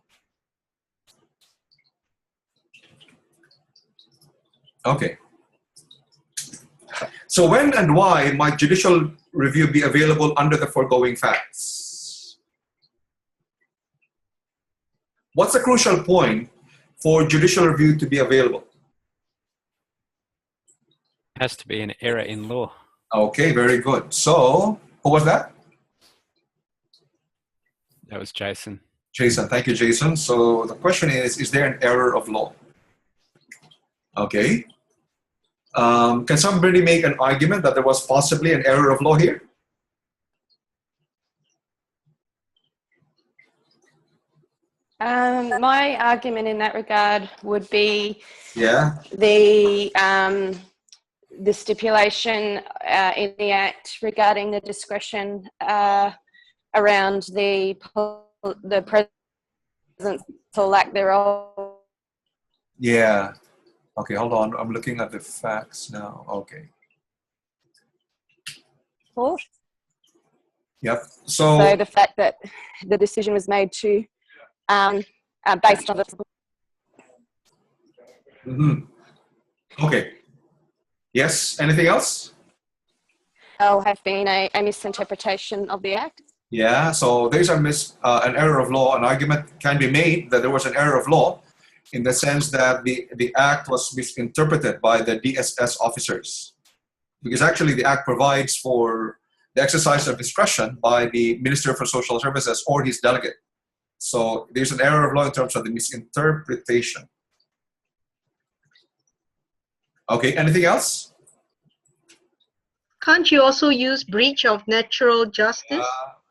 [SPEAKER 1] Okay. So when and why might judicial review be available under the foregoing facts? What's the crucial point for judicial review to be available?
[SPEAKER 7] Has to be an error in law.
[SPEAKER 1] Okay, very good. So, who was that?
[SPEAKER 7] That was Jason.
[SPEAKER 1] Jason, thank you, Jason. So the question is there an error of law? Okay. Can somebody make an argument that there was possibly an error of law here?
[SPEAKER 3] My argument in that regard would be the stipulation in the Act regarding the discretion around the presence or lack thereof.
[SPEAKER 1] Yeah. Okay, hold on. I'm looking at the facts now. Okay.
[SPEAKER 3] Court.
[SPEAKER 1] Yep.
[SPEAKER 3] So the fact that the decision was made to based on the.
[SPEAKER 1] Okay. Yes. Anything else?
[SPEAKER 3] Have been a misinterpretation of the Act.
[SPEAKER 1] Yeah. So there's an error of law. An argument can be made that there was an error of law in the sense that the Act was misinterpreted by the DSS officers, because actually the Act provides for the exercise of discretion by the Minister for Social Services or his delegate. So there's an error of law in terms of the misinterpretation. Okay, anything else?
[SPEAKER 4] Can't you also use breach of natural justice?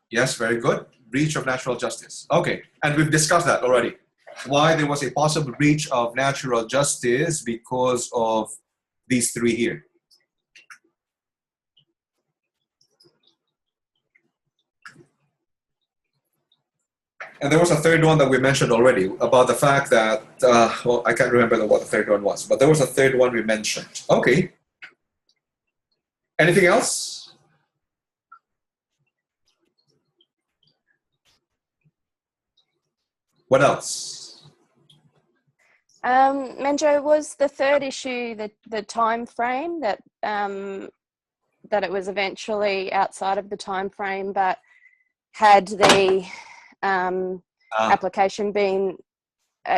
[SPEAKER 1] Yes, very good. Breach of natural justice. Okay, and we've discussed that already. Why there was a possible breach of natural justice because of these three here. And there was a third one that we mentioned already about the fact that, well, I can't remember what the third one was, but there was a third one we mentioned. Okay. Anything else? What else?
[SPEAKER 3] Manjo, was the third issue the time frame that that it was eventually outside of the time frame, but had the application been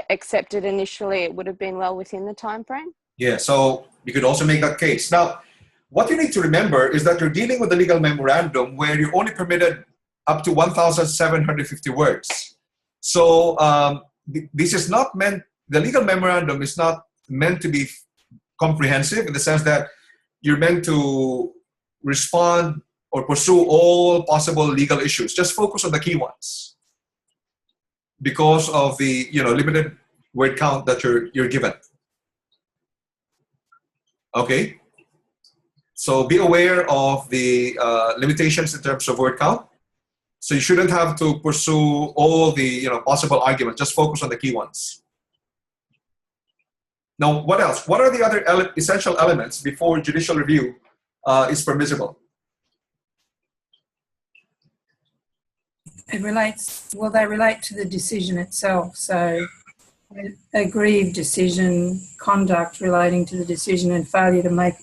[SPEAKER 3] accepted initially, it would have been well within the time frame?
[SPEAKER 1] Yeah, so you could also make that case. Now, what you need to remember is that you're dealing with the legal memorandum where you're only permitted up to 1,750 words. So this is not meant, the legal memorandum is not meant to be comprehensive in the sense that you're meant to respond or pursue all possible legal issues. Just focus on the key ones because of the limited word count that you're given. Okay, so be aware of the limitations in terms of word count. So you shouldn't have to pursue all the possible arguments. Just focus on the key ones. Now, what else? What are the other essential elements before judicial review is permissible?
[SPEAKER 2] They relate to the decision itself. So aggrieved decision, conduct relating to the decision, and failure to make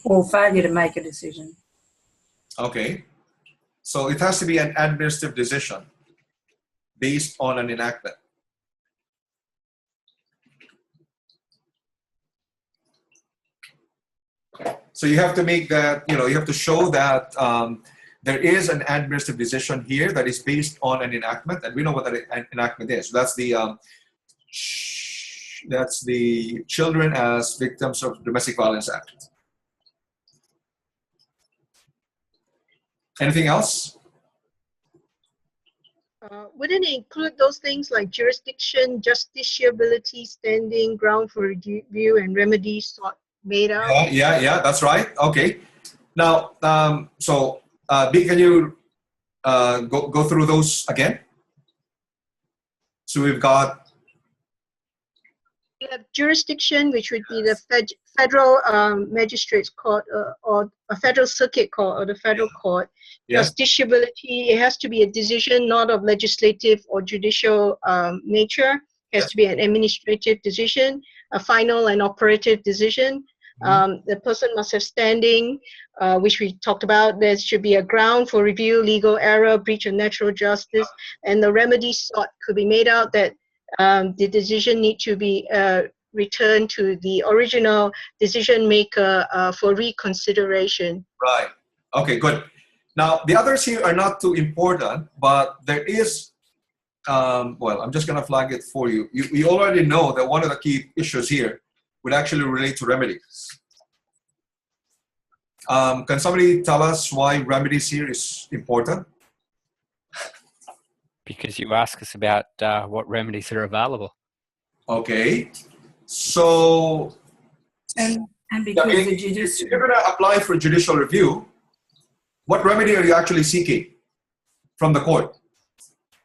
[SPEAKER 2] a decision.
[SPEAKER 1] Okay. So it has to be an administrative decision based on an enactment. So you have to make that, you have to show that there is an administrative decision here that is based on an enactment, and we know what that enactment is. So that's the Children as Victims of Domestic Violence Act. Anything else?
[SPEAKER 4] Wouldn't it include those things like jurisdiction, justiciability, standing, ground for review, and remedies sought made out?
[SPEAKER 1] Yeah, that's right. Okay. Now, B, can you go through those again? So we've got.
[SPEAKER 4] We have jurisdiction, which would be the federal magistrates court or a federal circuit court or the federal court.
[SPEAKER 1] Yeah.
[SPEAKER 4] Justiciability, it has to be a decision not of legislative or judicial nature. It has to be an administrative decision, a final and operative decision. The person must have standing, which we talked about. There should be a ground for review, legal error, breach of natural justice, and the remedies sought could be made out that the decision need to be returned to the original decision maker for reconsideration.
[SPEAKER 1] Right. Okay, good. Now, the others here are not too important, but there is, well, I'm just going to flag it for you. You already know that one of the key issues here would actually relate to remedies. Can somebody tell us why remedies here is important?
[SPEAKER 7] Because you ask us about what remedies are available.
[SPEAKER 1] Okay. So,
[SPEAKER 2] And because the judicial...
[SPEAKER 1] if you're going to apply for judicial review, what remedy are you actually seeking from the court?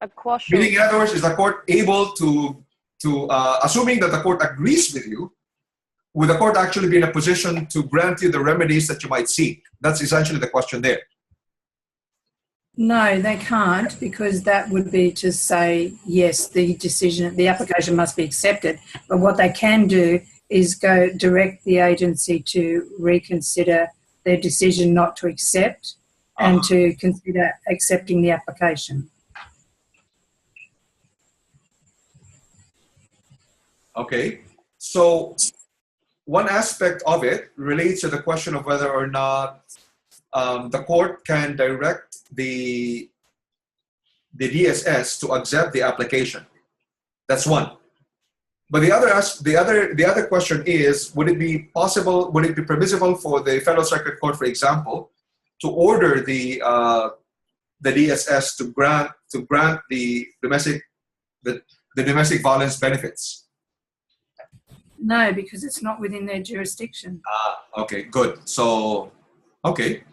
[SPEAKER 3] A quash.
[SPEAKER 1] Meaning, in other words, is the court able to assuming that the court agrees with you, would the court actually be in a position to grant you the remedies that you might seek? That's essentially the question there.
[SPEAKER 2] No, they can't, because that would be to say, yes, the application must be accepted. But what they can do is go direct the agency to reconsider their decision not to accept and to consider accepting the application.
[SPEAKER 1] Okay. So one aspect of it relates to the question of whether or not the court can direct the DSS to accept the application. That's one. But the other question is, would it be possible, would it be permissible for the Federal Circuit Court, for example, to order the DSS to grant the domestic violence benefits?
[SPEAKER 2] No, because it's not within their jurisdiction.
[SPEAKER 1] Okay, good. So, okay.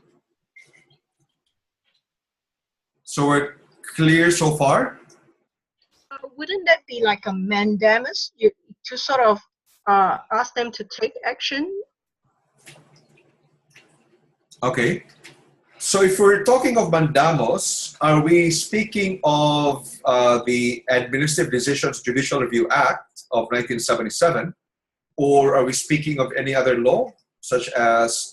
[SPEAKER 1] So we're clear so far?
[SPEAKER 4] wouldn't that be like a mandamus to sort of ask them to take action?
[SPEAKER 1] Okay. So if we're talking of mandamus, are we speaking of the Administrative Decisions Judicial Review Act of 1977, or are we speaking of any other law, such as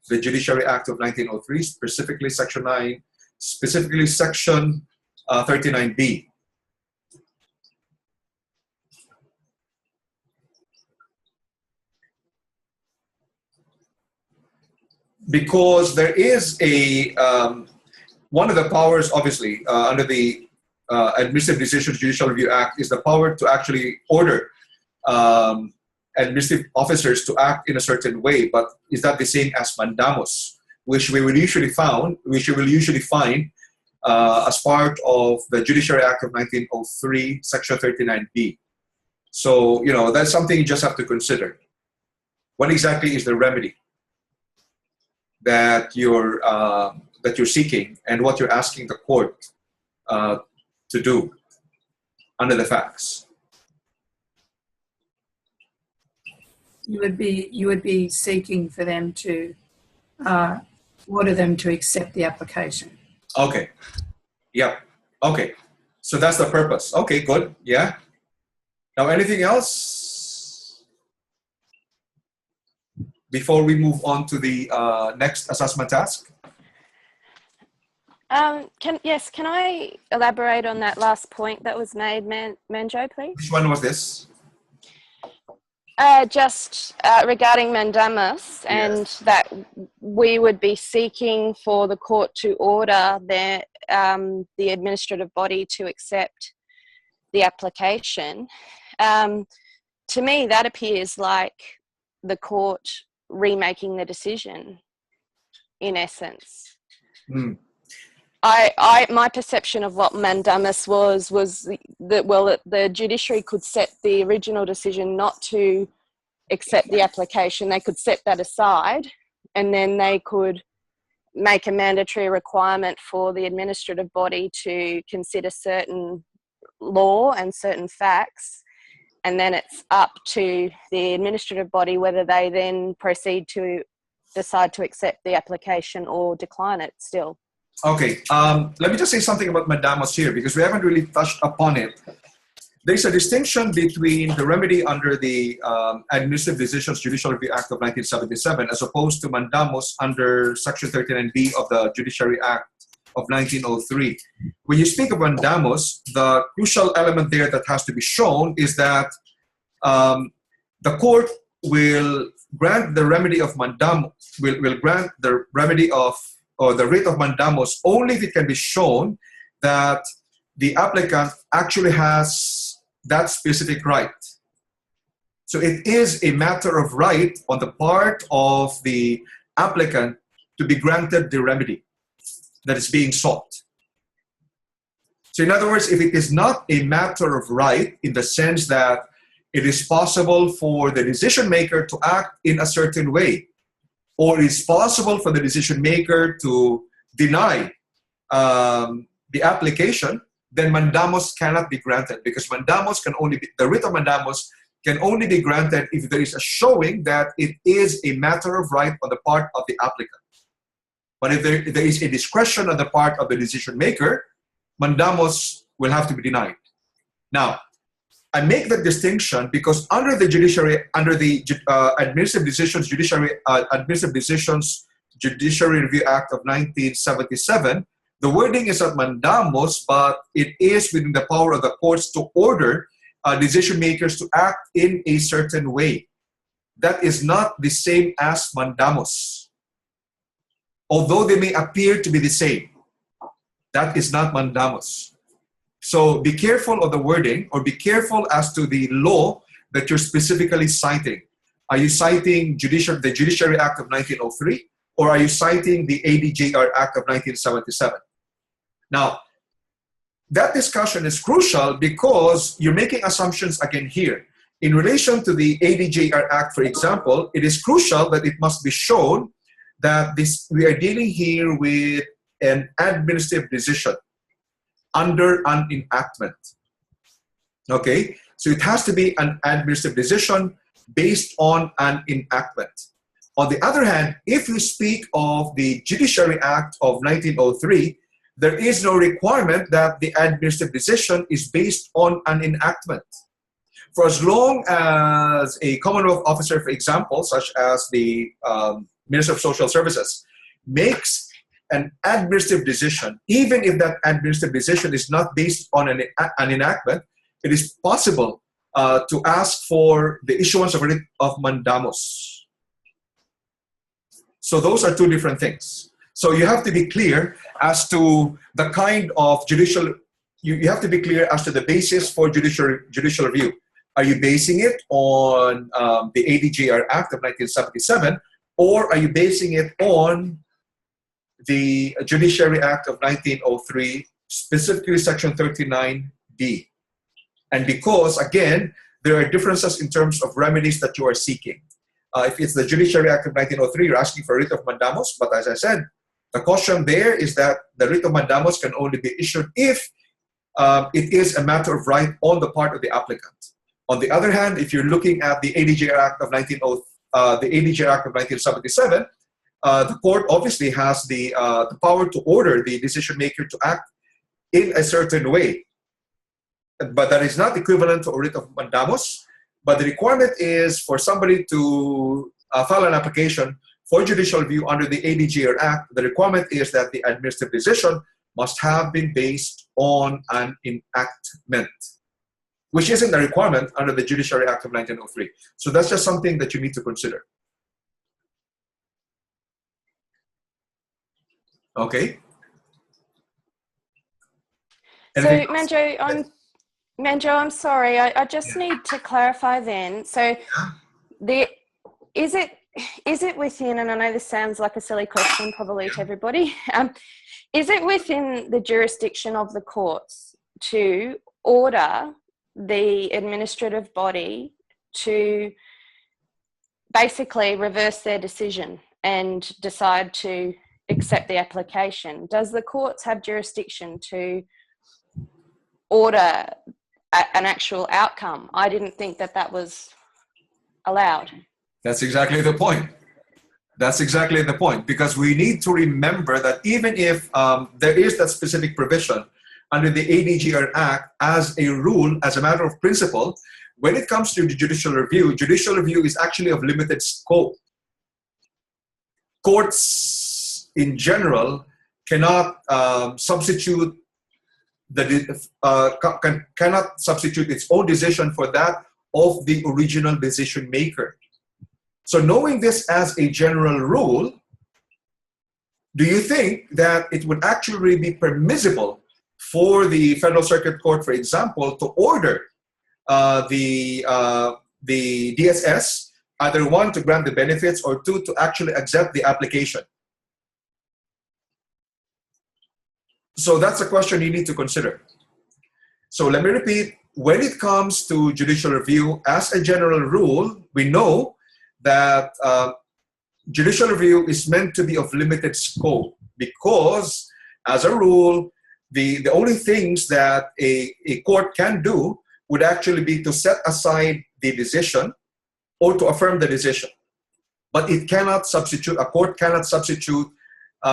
[SPEAKER 1] the Judiciary Act of 1903, specifically Section 9, specifically Section 39B? Because there is a, one of the powers, obviously, under the Administrative Decisions Judicial Review Act is the power to actually order administrative officers to act in a certain way, but is that the same as mandamus, which we will usually find as part of the Judiciary Act of 1903, Section 39B. So, you know, that's something you just have to consider. What exactly is the remedy that you're seeking, and what you're asking the court to do under the facts?
[SPEAKER 2] You would be seeking for them to order them to accept the application.
[SPEAKER 1] Okay. Yep. Okay. So that's the purpose. Okay, good. Yeah. Now, anything else before we move on to the next assessment task?
[SPEAKER 3] Can I elaborate on that last point that was made, Manjo, please?
[SPEAKER 1] Which one was this?
[SPEAKER 3] Just regarding mandamus, and
[SPEAKER 1] Yes.
[SPEAKER 3] that we would be seeking for the court to order the administrative body to accept the application. To me, that appears like the court remaking the decision, in essence.
[SPEAKER 1] Mm.
[SPEAKER 3] My perception of what mandamus was that the judiciary could set the original decision not to accept the application. They could set that aside, and then they could make a mandatory requirement for the administrative body to consider certain law and certain facts, and then it's up to the administrative body whether they then proceed to decide to accept the application or decline it still.
[SPEAKER 1] Okay, let me just say something about mandamus here, because we haven't really touched upon it. There's a distinction between the remedy under the Administrative Decisions Judicial Review Act of 1977 as opposed to mandamus under Section 39B of the Judiciary Act of 1903. When you speak of mandamus, the crucial element there that has to be shown is that the court will grant the remedy of mandamus, will grant the remedy of, or the writ of mandamus only if it can be shown that the applicant actually has that specific right. So it is a matter of right on the part of the applicant to be granted the remedy that is being sought. So in other words, if it is not a matter of right in the sense that it is possible for the decision maker to act in a certain way, or it's possible for the decision maker to deny the application, then mandamus cannot be granted, because mandamus can only be, the writ of mandamus can only be granted if there is a showing that it is a matter of right on the part of the applicant. But if there is a discretion on the part of the decision maker, mandamus will have to be denied. Now, I make that distinction because under the judiciary, under the Administrative Decisions Judiciary Review Act of 1977, the wording is not mandamus, but it is within the power of the courts to order decision makers to act in a certain way. That is not the same as mandamus. Although they may appear to be the same, that is not mandamus. So be careful of the wording, or be careful as to the law that you're specifically citing. Are you citing the Judiciary Act of 1903, or are you citing the ADJR Act of 1977? Now, that discussion is crucial because you're making assumptions again here. In relation to the ADJR Act, for example, it is crucial that it must be shown that we are dealing here with an administrative decision under an enactment. Okay, so it has to be an administrative decision based on an enactment. On the other hand, if you speak of the Judiciary Act of 1903, there is no requirement that the administrative decision is based on an enactment. For as long as a Commonwealth officer, for example, such as the Minister of Social Services, makes an administrative decision, even if that administrative decision is not based on an enactment, it is possible to ask for the issuance of a writ of mandamus. So those are two different things. So you have to be clear as to the kind of judicial, you have to be clear as to the basis for judicial review. Are you basing it on the ADJR Act of 1977, or are you basing it on the Judiciary Act of 1903, specifically Section 39D? And because, again, there are differences in terms of remedies that you are seeking. If it's the Judiciary Act of 1903, you're asking for a writ of mandamus, but as I said, the caution there is that the writ of mandamus can only be issued if it is a matter of right on the part of the applicant. On the other hand, if you're looking at the ADJR Act of 1977, the court obviously has the power to order the decision maker to act in a certain way. But that is not equivalent to a writ of mandamus. But the requirement is for somebody to file an application for judicial review under the ADJR Act. The requirement is that the administrative decision must have been based on an enactment, which isn't a requirement under the Judiciary Act of 1903. So that's just something that you need to consider. Okay.
[SPEAKER 3] So Manjo, I'm sorry. I just need to clarify then. So, is it within? And I know this sounds like a silly question, probably to everybody. Is it within the jurisdiction of the courts to order the administrative body to basically reverse their decision and decide to accept the application? Does the courts have jurisdiction to order an actual outcome? I didn't think that that was allowed. That's exactly the point.
[SPEAKER 1] That's exactly the point, because we need to remember that even if there is that specific provision under the ADJR Act as a rule, as a matter of principle, when it comes to the judicial review is actually of limited scope. Courts in general cannot substitute cannot substitute its own decision for that of the original decision maker. So knowing this as a general rule, do you think that it would actually be permissible for the Federal Circuit Court, for example, to order the DSS, either one, to grant the benefits, or two, to actually accept the application? So that's a question you need to consider. So let me repeat, when it comes to judicial review, as a general rule, we know that judicial review is meant to be of limited scope, because as a rule, the only things that a court can do would actually be to set aside the decision or to affirm the decision. But it cannot substitute, a court cannot substitute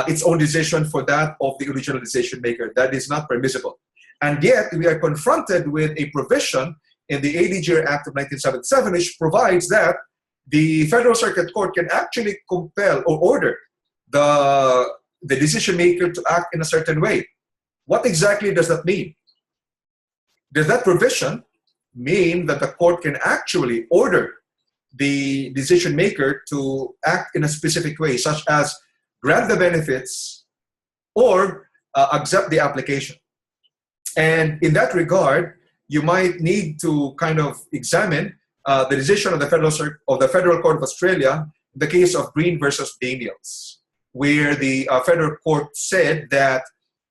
[SPEAKER 1] its own decision for that of the original decision maker. That is not permissible. And yet we are confronted with a provision in the ADJR Act of 1977 which provides that the Federal Circuit Court can actually compel or order the decision maker to act in a certain way. What exactly does that mean? Does that provision mean that the court can actually order the decision maker to act in a specific way, such as grant the benefits or accept the application? And in that regard, you might need to kind of examine the decision of the Federal Court of Australia, the case of Green versus Daniels, where the Federal Court said that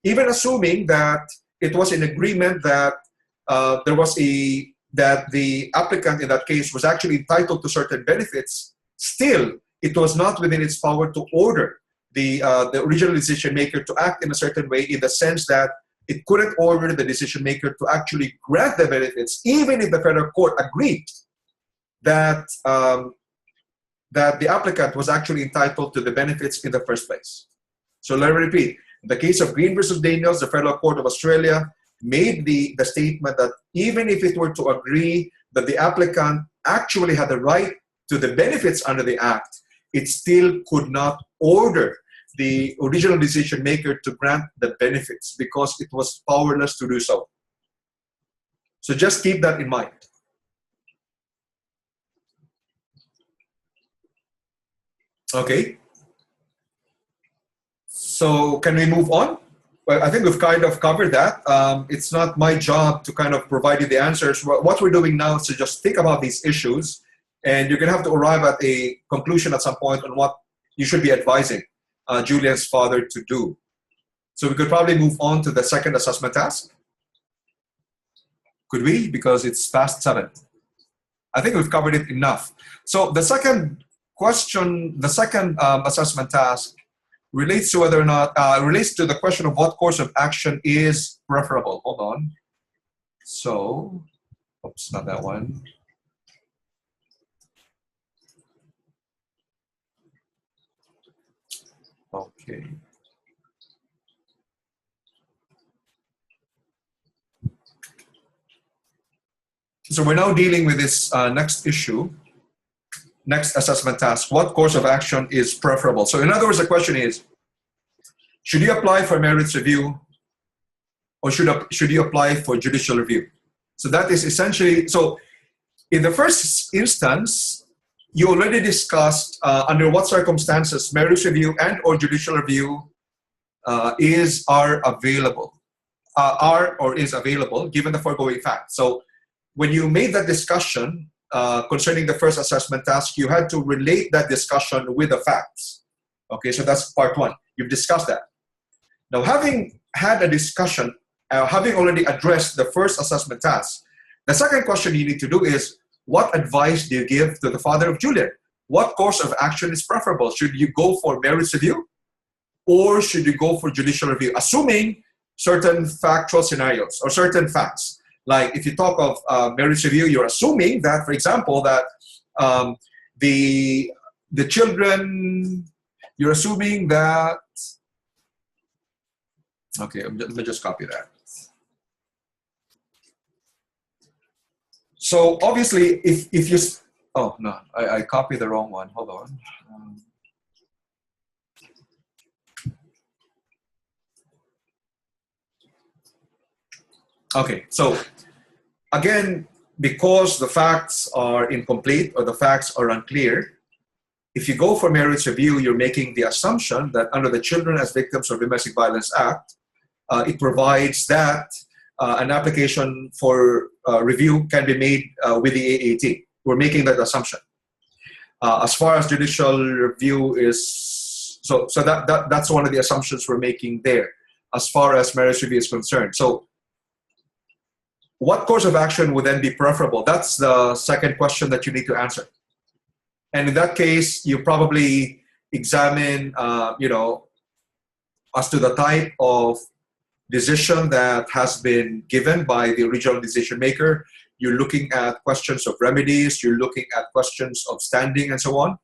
[SPEAKER 1] even assuming that it was an agreement that that the applicant in that case was actually entitled to certain benefits, still it was not within its power to order the original decision maker to act in a certain way, in the sense that it couldn't order the decision maker to actually grant the benefits, even if the federal court agreed that that the applicant was actually entitled to the benefits in the first place. So let me repeat. In the case of Green versus Daniels, the Federal Court of Australia made the statement that even if it were to agree that the applicant actually had the right to the benefits under the Act, it still could not order the original decision maker to grant the benefits because it was powerless to do so. So just keep that in mind. Okay. So can we move on? Well, I think we've kind of covered that. It's not my job to kind of provide you the answers. What we're doing now is to just think about these issues, and you're going to have to arrive at a conclusion at some point on what you should be advising Julian's father to do. So we could probably move on to the second assessment task. Could we? Because it's past 7. I think we've covered it enough. So the second question, the second assessment task relates to whether or not, relates to the question of what course of action is preferable. Hold on. So, oops, not that one. Okay. So we're now dealing with this next issue. Next assessment task, what course of action is preferable? So in other words, the question is, should you apply for merits review or should you apply for judicial review? So that is essentially, so in the first instance, you already discussed under what circumstances merits review and or judicial review is available given the foregoing fact. So when you made that discussion, concerning the first assessment task, you had to relate that discussion with the facts. Okay, so that's part 1. You've discussed that. Now, having had a discussion, having already addressed the first assessment task, the second question you need to do is, what advice do you give to the father of Julian? What course of action is preferable? Should you go for merits review or should you go for judicial review? Assuming certain factual scenarios or certain facts. Like if you talk of merits review, you're assuming that, for example, that the children, you're assuming that, okay, let me just copy that. So obviously, if you, oh no, I copied the wrong one, hold on. Okay, so again, because the facts are incomplete or the facts are unclear, if you go for merits review, you're making the assumption that under the Children as Victims of Domestic Violence Act, it provides that an application for review can be made with the AAT. We're making that assumption. As far as judicial review is, so that's one of the assumptions we're making there as far as merits review is concerned. So what course of action would then be preferable? That's the second question that you need to answer. And in that case, you probably examine, you know, as to the type of decision that has been given by the original decision maker. You're looking at questions of remedies. You're looking at questions of standing and so on.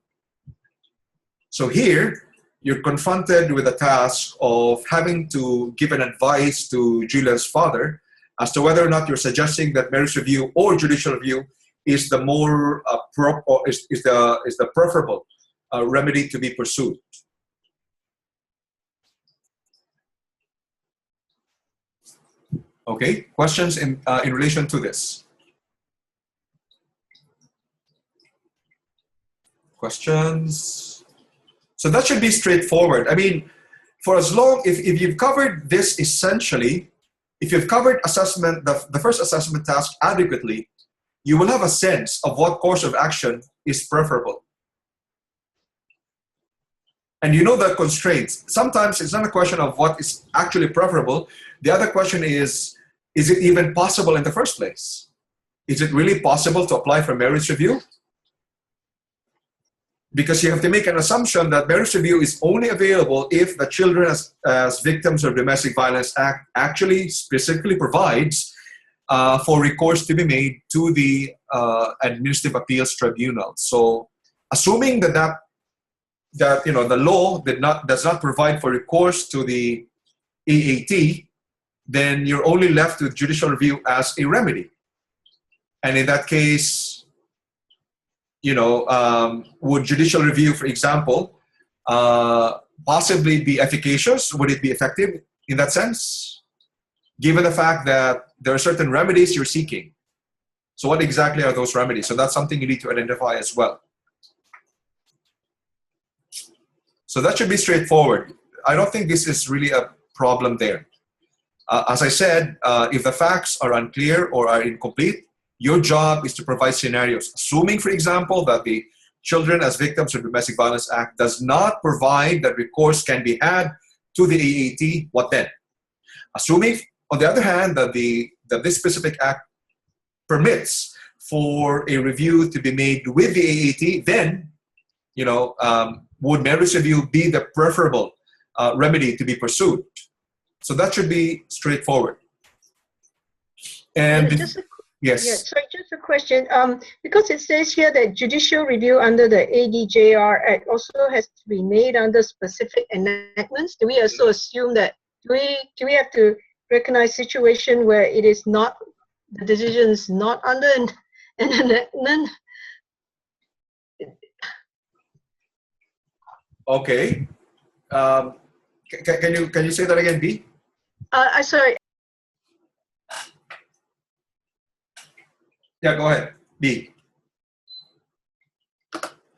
[SPEAKER 1] So here, you're confronted with the task of having to give an advice to Julian's father as to whether or not you're suggesting that merits review or judicial review is the more is the preferable remedy to be pursued. Okay, questions in relation to this? Questions? So that should be straightforward. I mean, for as long, if you've covered this essentially, if you've covered assessment, the first assessment task adequately, you will have a sense of what course of action is preferable. And you know the constraints. Sometimes it's not a question of what is actually preferable. The other question is it even possible in the first place? Is it really possible to apply for merits review? because you have to make an assumption that merits review is only available if the Children as Victims of Domestic Violence Act actually specifically provides for recourse to be made to the Administrative Appeals Tribunal. So, assuming that the law does not provide for recourse to the AAT, then you're only left with judicial review as a remedy. And in that case, would judicial review, for example, possibly be efficacious? Would it be effective in that sense? Given the fact that there are certain remedies you're seeking. So what exactly are those remedies? So that's something you need to identify as well. So that should be straightforward. I don't think this is really a problem there. As I said, if the facts are unclear or are incomplete, your job is to provide scenarios. Assuming, for example, that the Children as Victims of Domestic Violence Act does not provide that recourse can be had to the AAT, what then? Assuming, on the other hand, that this specific act permits for a review to be made with the AAT, then, would merits review be the preferable remedy to be pursued? So that should be straightforward. And yes.
[SPEAKER 4] Yeah, so just a question. Because it says here that judicial review under the ADJR Act also has to be made under specific enactments. Do we also assume that do we have to recognize situation where it is not, the decision is not under an enactment?
[SPEAKER 1] Okay. Can you say that again, B?
[SPEAKER 4] Sorry.
[SPEAKER 1] Yeah, go ahead. B.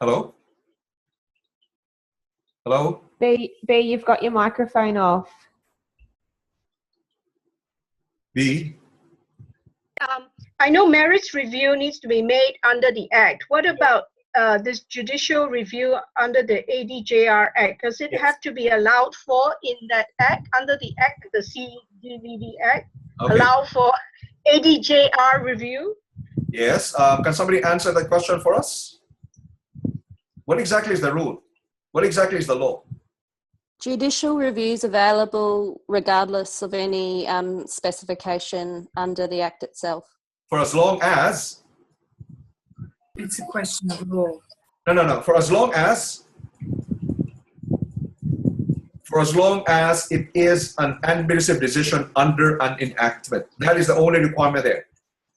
[SPEAKER 1] Hello? Hello?
[SPEAKER 6] B, you've got your microphone off.
[SPEAKER 1] B.
[SPEAKER 4] I know merits review needs to be made under the Act. What about this judicial review under the ADJR Act? Does it have to be allowed for in that Act, under the Act, the CDVD Act, allow for ADJR review?
[SPEAKER 1] Yes. Can somebody answer that question for us? What exactly is the rule? What exactly is the law?
[SPEAKER 3] Judicial reviews available regardless of any specification under the Act itself. For
[SPEAKER 1] as long as?
[SPEAKER 2] It's a question of law.
[SPEAKER 1] No. For as long as it is an administrative decision under an enactment. That is the only requirement there.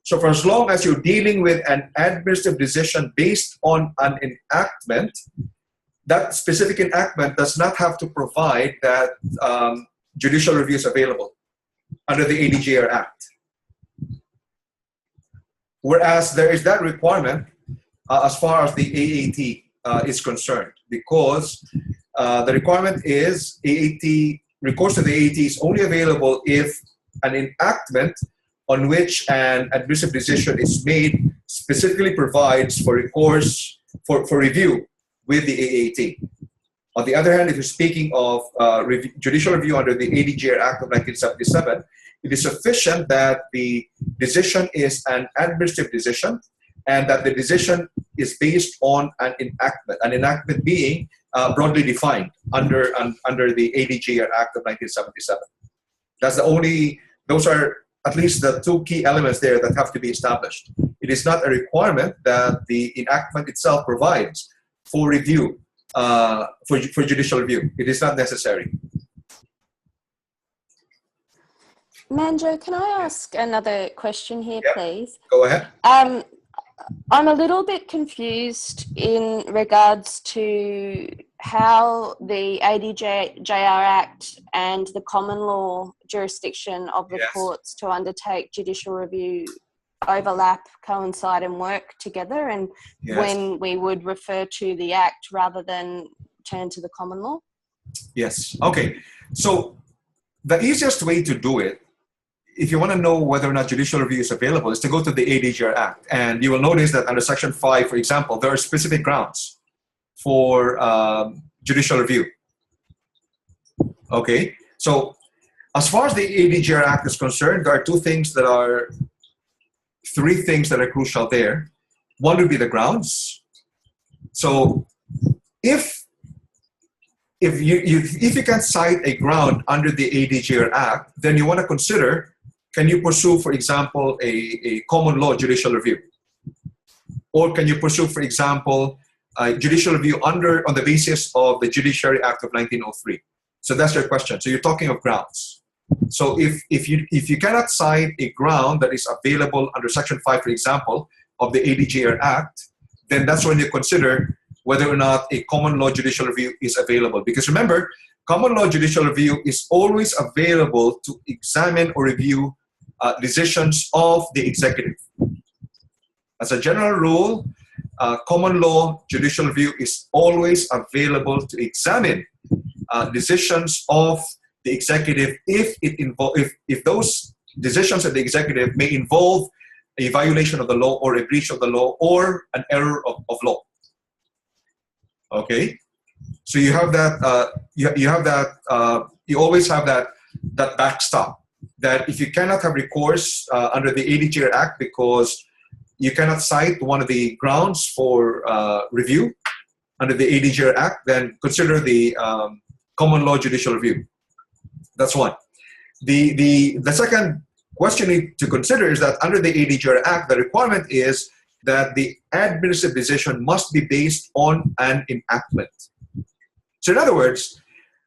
[SPEAKER 1] So for as long as you're dealing with an administrative decision based on an enactment, that specific enactment does not have to provide that judicial review is available under the ADJR Act. Whereas there is that requirement as far as the AAT is concerned, because the requirement is recourse to the AAT is only available if an enactment on which an administrative decision is made specifically provides for recourse for review with the AAT. On the other hand, if you're speaking of judicial review under the ADJR Act of 1977, it is sufficient that the decision is an administrative decision and that the decision is based on an enactment being broadly defined under the ADJR Act of 1977. Those are at least the two key elements there that have to be established. It is not a requirement that the enactment itself provides for review, for judicial review. It is not necessary.
[SPEAKER 3] Manjo, can I ask another question here, please?
[SPEAKER 1] Go ahead.
[SPEAKER 3] I'm a little bit confused in regards to how the ADJR Act and the common law jurisdiction of the courts to undertake judicial review overlap, coincide and work together, and when we would refer to the Act rather than turn to the common law? Yes.
[SPEAKER 1] Okay. So the easiest way to do it, if you want to know whether or not judicial review is available, is to go to the ADJR Act. And you will notice that under Section 5, for example, there are specific grounds for judicial review. Okay? So as far as the ADJR Act is concerned, there are three things that are crucial there. One would be the grounds. So if you can cite a ground under the ADGR Act, then you want to consider, can you pursue, for example, a common law judicial review? Or can you pursue, for example, a judicial review on the basis of the Judiciary Act of 1903? So that's your question. So you're talking of grounds. So if you cannot cite a ground that is available under Section 5, for example, of the ADGR Act, then that's when you consider whether or not a common law judicial review is available. Because remember, common law judicial review is always available to examine or review decisions of the executive. As a general rule, common law judicial review is always available to examine decisions of the executive if those decisions of the executive may involve a violation of the law or a breach of the law or an error of law. Okay, so you have that. You always have that backstop. That if you cannot have recourse under the ADGR Act because you cannot cite one of the grounds for review under the ADGR Act, then consider the common law judicial review. That's one. The second question to consider is that under the ADGR Act, the requirement is that the administrative decision must be based on an enactment. So in other words,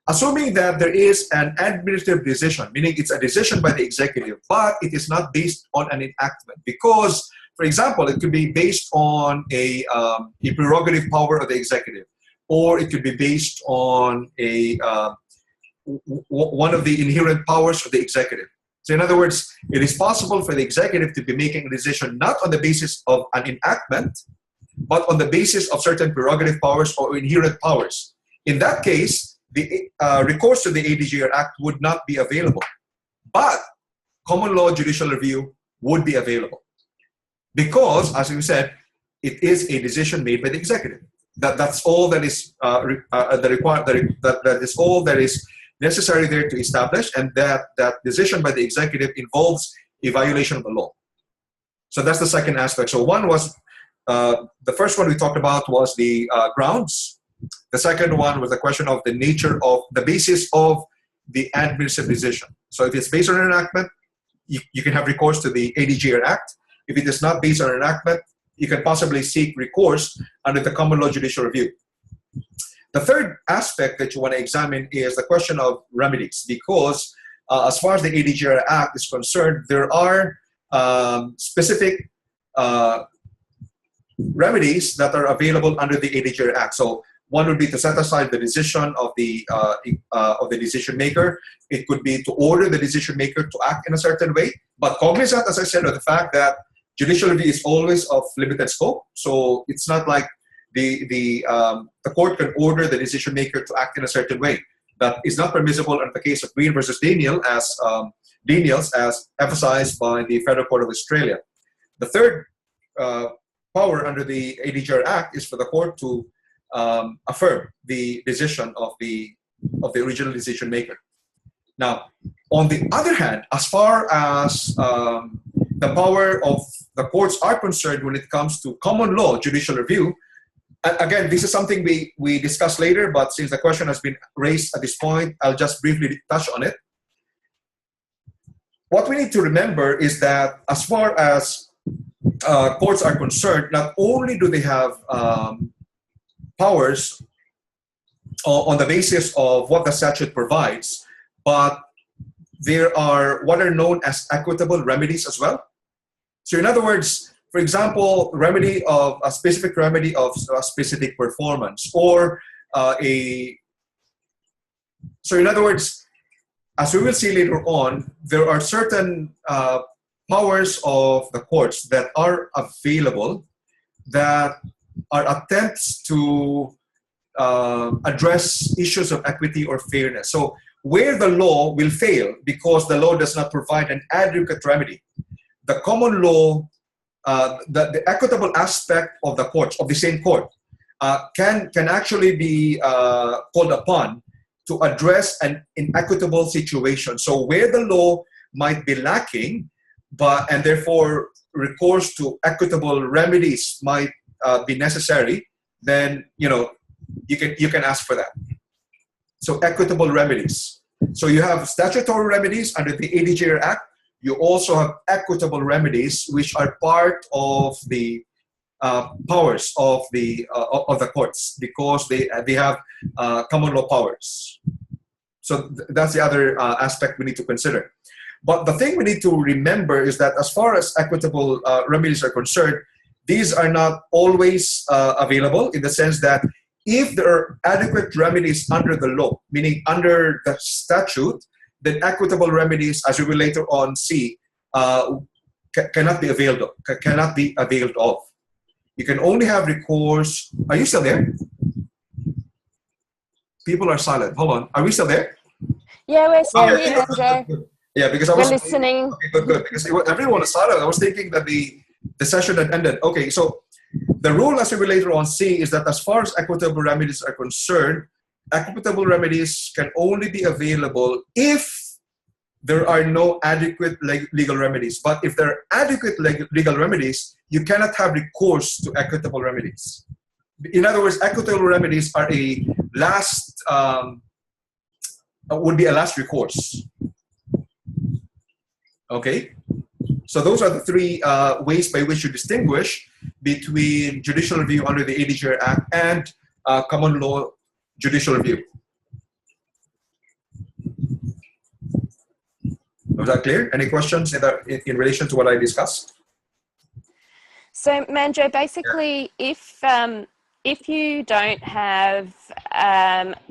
[SPEAKER 1] assuming that there is an administrative decision, meaning it's a decision by the executive, but it is not based on an enactment, because, for example, it could be based on a prerogative power of the executive, or it could be based on one of the inherent powers of the executive. So in other words, it is possible for the executive to be making a decision not on the basis of an enactment, but on the basis of certain prerogative powers or inherent powers. In that case, the recourse to the ADGR Act would not be available, but common law judicial review would be available because, as we said, it is a decision made by the executive. That's all that is that is all that is necessary there to establish, and that decision by the executive involves a violation of the law. So that's the second aspect. So one was, the first one we talked about was the grounds. The second one was the question of the nature of the basis of the administrative decision. So if it's based on an enactment, you can have recourse to the ADGR Act. If it is not based on an enactment, you can possibly seek recourse under the common law judicial review. The third aspect that you want to examine is the question of remedies, because as far as the ADGR Act is concerned, there are specific remedies that are available under the ADGR Act. So one would be to set aside the decision of the decision maker. It could be to order the decision maker to act in a certain way, but cognizant, as I said, of the fact that judicial review is always of limited scope. So it's not like the court can order the decision maker to act in a certain way. That is not permissible in the case of Green versus Daniels, as emphasized by the Federal Court of Australia. The third power under the ADGR Act is for the court to affirm the decision of the original decision maker. Now, on the other hand, as far as the power of the courts are concerned when it comes to common law judicial review, again, this is something we discuss later, but since the question has been raised at this point, I'll just briefly touch on it. What we need to remember is that as far as courts are concerned, not only do they have powers on the basis of what the statute provides, but there are what are known as equitable remedies as well. So in other words, for example, a specific remedy of a specific performance, or so in other words, as we will see later on, there are certain powers of the courts that are available that are attempts to address issues of equity or fairness. So where the law will fail because the law does not provide an adequate remedy, the common law, the equitable aspect of the courts, of the same court, can actually be called upon to address an inequitable situation. So where the law might be lacking, and therefore recourse to equitable remedies might be necessary, then you can ask for that. So equitable remedies. So you have statutory remedies under the ADJR Act. You also have equitable remedies, which are part of the powers of the courts, because they have common law powers. So that's the other aspect we need to consider. But the thing we need to remember is that as far as equitable remedies are concerned, these are not always available, in the sense that if there are adequate remedies under the law, meaning under the statute, then equitable remedies, as we will later on see, cannot be availed of. You can only have recourse. Are you still there? People are silent. Hold on. Are we still there?
[SPEAKER 3] Yeah, we're still
[SPEAKER 1] Okay.
[SPEAKER 3] here, Manjo.
[SPEAKER 1] Yeah, because I
[SPEAKER 3] We're
[SPEAKER 1] was
[SPEAKER 3] listening.
[SPEAKER 1] Okay, good. Because everyone was silent. I was thinking that the session had ended. Okay, so the rule, as we will later on see, is that as far as equitable remedies are concerned, equitable remedies can only be available if there are no adequate legal remedies. But if there are adequate legal remedies, you cannot have recourse to equitable remedies. In other words, equitable remedies are a last would be a last recourse. Okay, so those are the three ways by which you distinguish between judicial review under the ADJR Act and common law judicial review. Was that clear? Any questions in relation to what I discussed?
[SPEAKER 3] So, Manjo, basically, if you don't have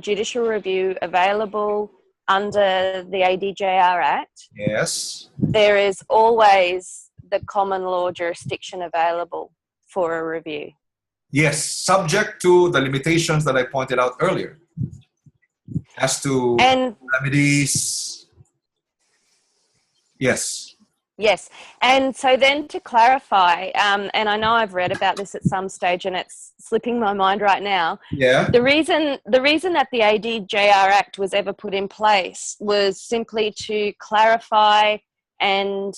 [SPEAKER 3] judicial review available under the ADJR Act,
[SPEAKER 1] Yes.
[SPEAKER 3] there is always the common law jurisdiction available for a review.
[SPEAKER 1] Yes, subject to the limitations that I pointed out earlier, as to remedies. Yes.
[SPEAKER 3] Yes, and so then to clarify, and I know I've read about this at some stage and it's slipping my mind right now.
[SPEAKER 1] Yeah.
[SPEAKER 3] The reason that the ADJR Act was ever put in place was simply to clarify, and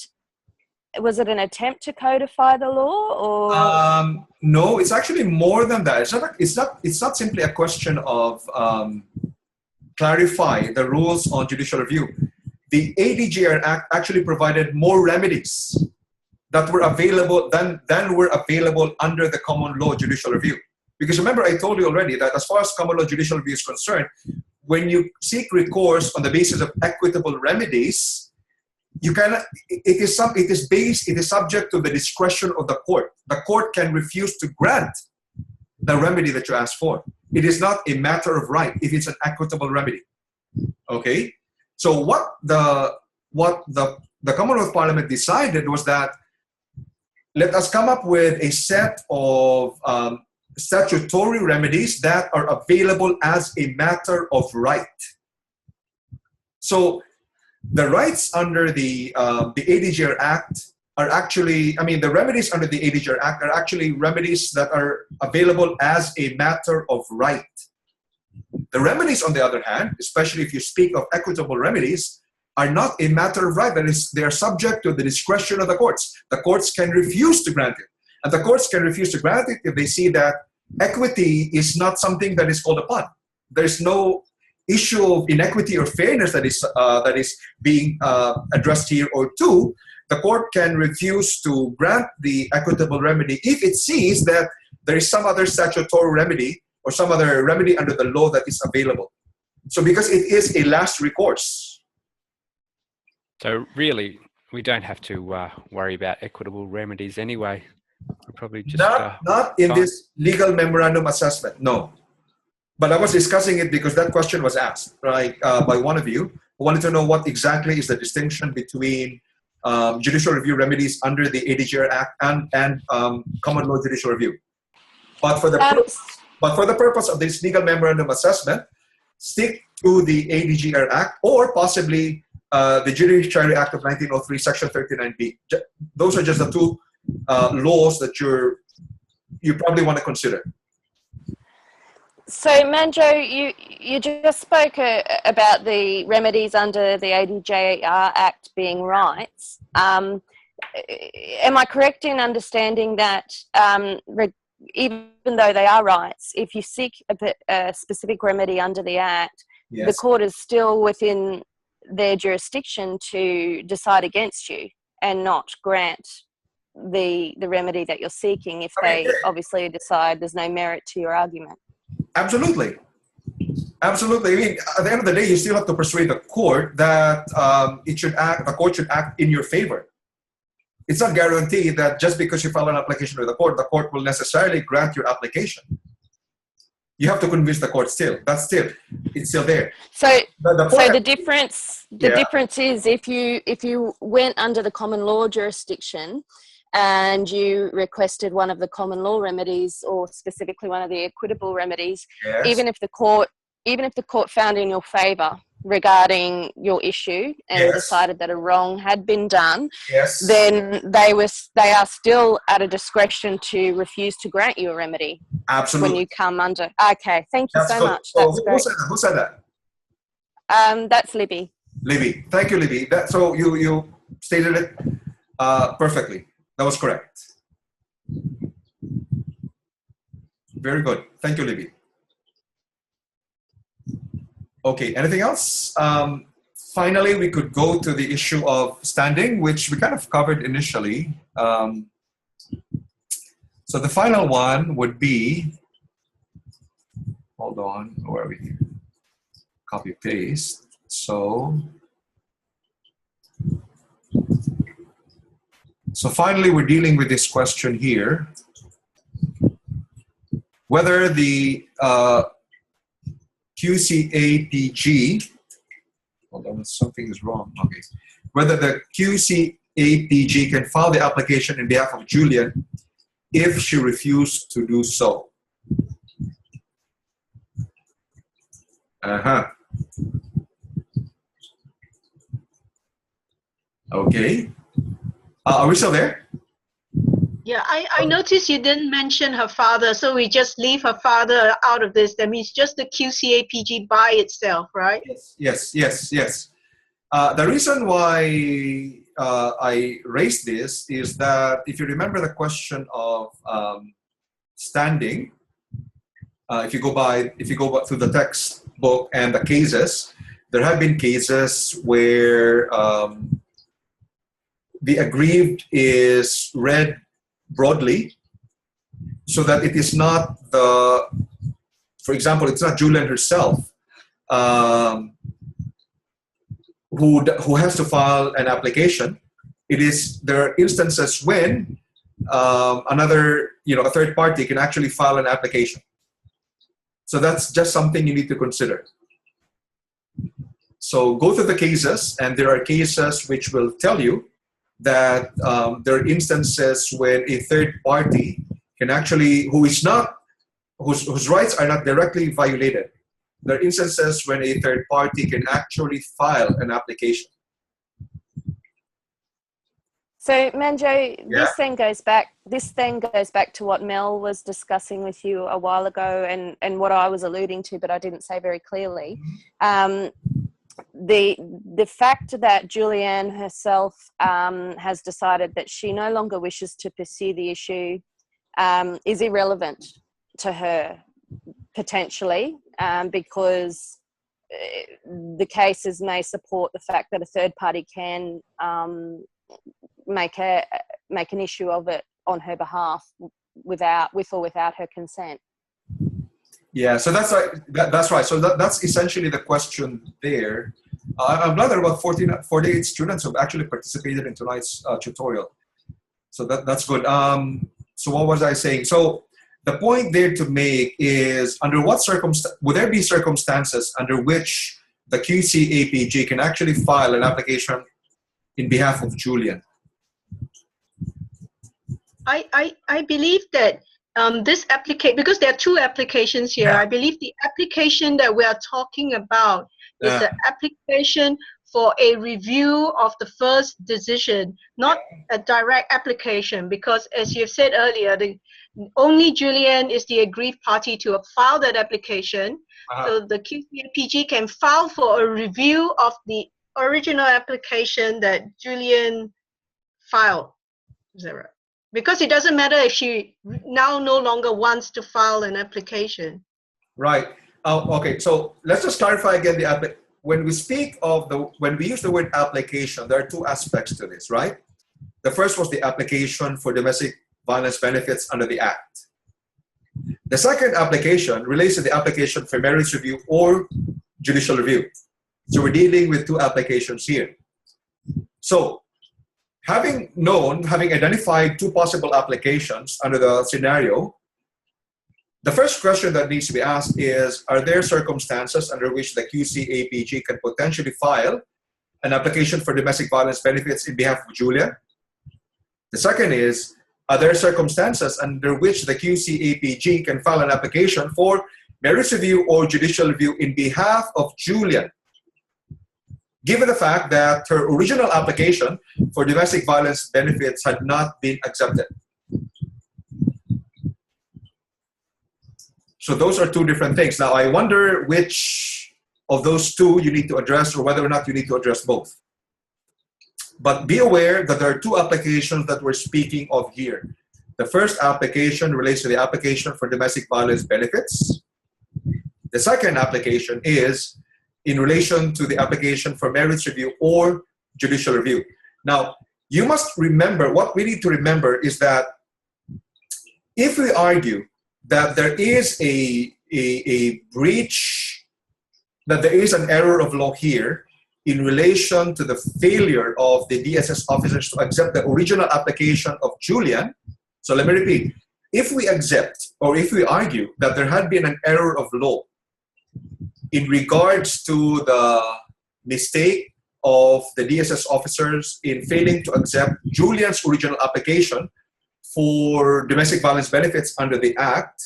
[SPEAKER 3] was it an attempt to codify the law, or?
[SPEAKER 1] No, it's actually more than that. It's not simply a question of clarify the rules on judicial review. The ADJR Act actually provided more remedies that were available than were available under the common law judicial review. Because remember, I told you already that as far as common law judicial review is concerned, when you seek recourse on the basis of equitable remedies, you cannot. It is subject to the discretion of the court. The court can refuse to grant the remedy that you ask for. It is not a matter of right if it's an equitable remedy. Okay. So what the Commonwealth Parliament decided was that let us come up with a set of statutory remedies that are available as a matter of right. So the rights under the ADJR Act are actually, the remedies under the ADJR Act are actually remedies that are available as a matter of right. The remedies, on the other hand, especially if you speak of equitable remedies, are not a matter of right. That is, they are subject to the discretion of the courts. The courts can refuse to grant it. And the courts can refuse to grant it if they see that equity is not something that is called upon. There's no issue of inequity or fairness that is being addressed here. Or two, the court can refuse to grant the equitable remedy if it sees that there is some other statutory remedy or some other remedy under the law that is available. So because it is a last recourse.
[SPEAKER 7] So really, we don't have to worry about equitable remedies anyway. We're probably just
[SPEAKER 1] not in this legal memorandum assessment, no. But I was discussing it because that question was asked, right, by one of you who wanted to know what exactly is the distinction between judicial review remedies under the ADJR Act and common law judicial review. But for the purpose of this legal memorandum assessment, stick to the ADJR Act or possibly the Judiciary Act of 1903, Section 39B. Those are just the two laws that you probably want to consider.
[SPEAKER 3] So, Manjo, you just spoke about the remedies under the ADJR Act being rights. Am I correct in understanding that even though they are rights, if you seek a specific remedy under the Act, the court is still within their jurisdiction to decide against you and not grant the remedy that you're seeking if they obviously decide there's no merit to your argument.
[SPEAKER 1] Absolutely. Absolutely. I mean, at the end of the day, you still have to persuade the court that the court should act in your favor. It's not guaranteed that just because you file an application with the court will necessarily grant your application. You have to convince the court still. It's still there.
[SPEAKER 3] So the difference is if you went under the common law jurisdiction and you requested one of the common law remedies or specifically one of the equitable remedies, even if the court found in your favour regarding your issue and decided that a wrong had been done, then they are still at a discretion to refuse to grant you a remedy.
[SPEAKER 1] Absolutely.
[SPEAKER 3] When you come under. Okay, thank you so much.
[SPEAKER 1] So
[SPEAKER 3] That's great.
[SPEAKER 1] Who said that?
[SPEAKER 3] That's Libby.
[SPEAKER 1] Libby. Thank you, Libby. So you stated it perfectly. That was correct. Very good. Thank you, Libby. Okay, anything else? Finally, we could go to the issue of standing, which we kind of covered initially. So the final one would be, hold on, where are we? Copy paste. So finally, we're dealing with this question here, whether the QCAPG, hold on, something is wrong. Okay, whether the QCAPG can file the application in behalf of Julian if she refused to do so. Okay. Are we still there?
[SPEAKER 4] Yeah, I noticed you didn't mention her father, so we just leave her father out of this. That means just the QCAPG by itself, right?
[SPEAKER 1] Yes. The reason why I raised this is that if you remember the question of standing, if you go through the textbook and the cases, there have been cases where the aggrieved is read broadly so that it is not for example, it's not Julian herself who has to file an application. There are instances when a third party can actually file an application. So that's just something you need to consider. So go through the cases, and there are cases which will tell you that there are instances when a third party can actually, whose rights are not directly violated. There are instances when a third party can actually file an application.
[SPEAKER 3] So Manjo, this then goes back to what Mel was discussing with you a while ago, and what I was alluding to, but I didn't say very clearly. The fact that Julianne herself has decided that she no longer wishes to pursue the issue is irrelevant to her, potentially, because the cases may support the fact that a third party can make an issue of it on her behalf with or without her consent.
[SPEAKER 1] Yeah, so that's right. That's right. So that's essentially the question there. I'm glad there are about 48 students who have actually participated in tonight's tutorial. So that's good. So what was I saying? So the point there to make is, under what would there be circumstances under which the QCAPG can actually file an application in behalf of Julian?
[SPEAKER 4] I believe that this application, because there are two applications here, I believe the application that we are talking about is an application for a review of the first decision, not a direct application, because as you've said earlier, only Julian is the aggrieved party to file that application. So the QCAPG can file for a review of the original application that Julian filed. Is that right? Because it doesn't matter if she now no longer wants to file an application.
[SPEAKER 1] Right. Okay. So let's just clarify again when we speak of when we use the word application, there are two aspects to this, right? The first was the application for domestic violence benefits under the Act. The second application relates to the application for merits review or judicial review. So we're dealing with two applications here. So having identified two possible applications under the scenario, the first question that needs to be asked is, are there circumstances under which the QC-APG can potentially file an application for domestic violence benefits in behalf of Julian? The second is, are there circumstances under which the QC-APG can file an application for merits review or judicial review in behalf of Julian, given the fact that her original application for domestic violence benefits had not been accepted? So those are two different things. Now, I wonder which of those two you need to address, or whether or not you need to address both. But be aware that there are two applications that we're speaking of here. The first application relates to the application for domestic violence benefits. The second application is in relation to the application for merits review or judicial review. Now, you must remember, what we need to remember is that if we argue that there is a breach, that there is an error of law here in relation to the failure of the DSS officers to accept the original application of Julian. So let me repeat, if we accept or if we argue that there had been an error of law in regards to the mistake of the DSS officers in failing to accept Julian's original application for domestic violence benefits under the Act,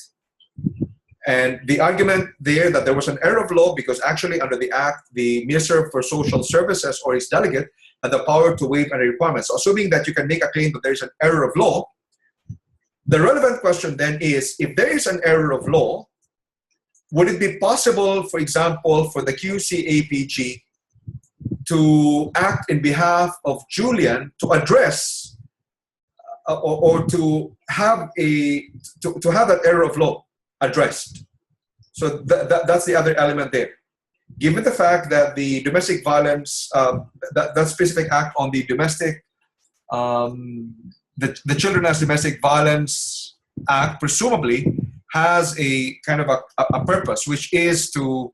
[SPEAKER 1] and the argument there that there was an error of law because actually under the Act, the Minister for Social Services or his delegate had the power to waive any requirements. So assuming that you can make a claim that there is an error of law, the relevant question then is, if there is an error of law, would it be possible, for example, for the QC-APG to act in behalf of Julian to address or to have that error of law addressed? So that's the other element there. Given the fact that the domestic violence, that specific act on the domestic, the Children as Domestic Violence Act presumably has a kind of a purpose, which is to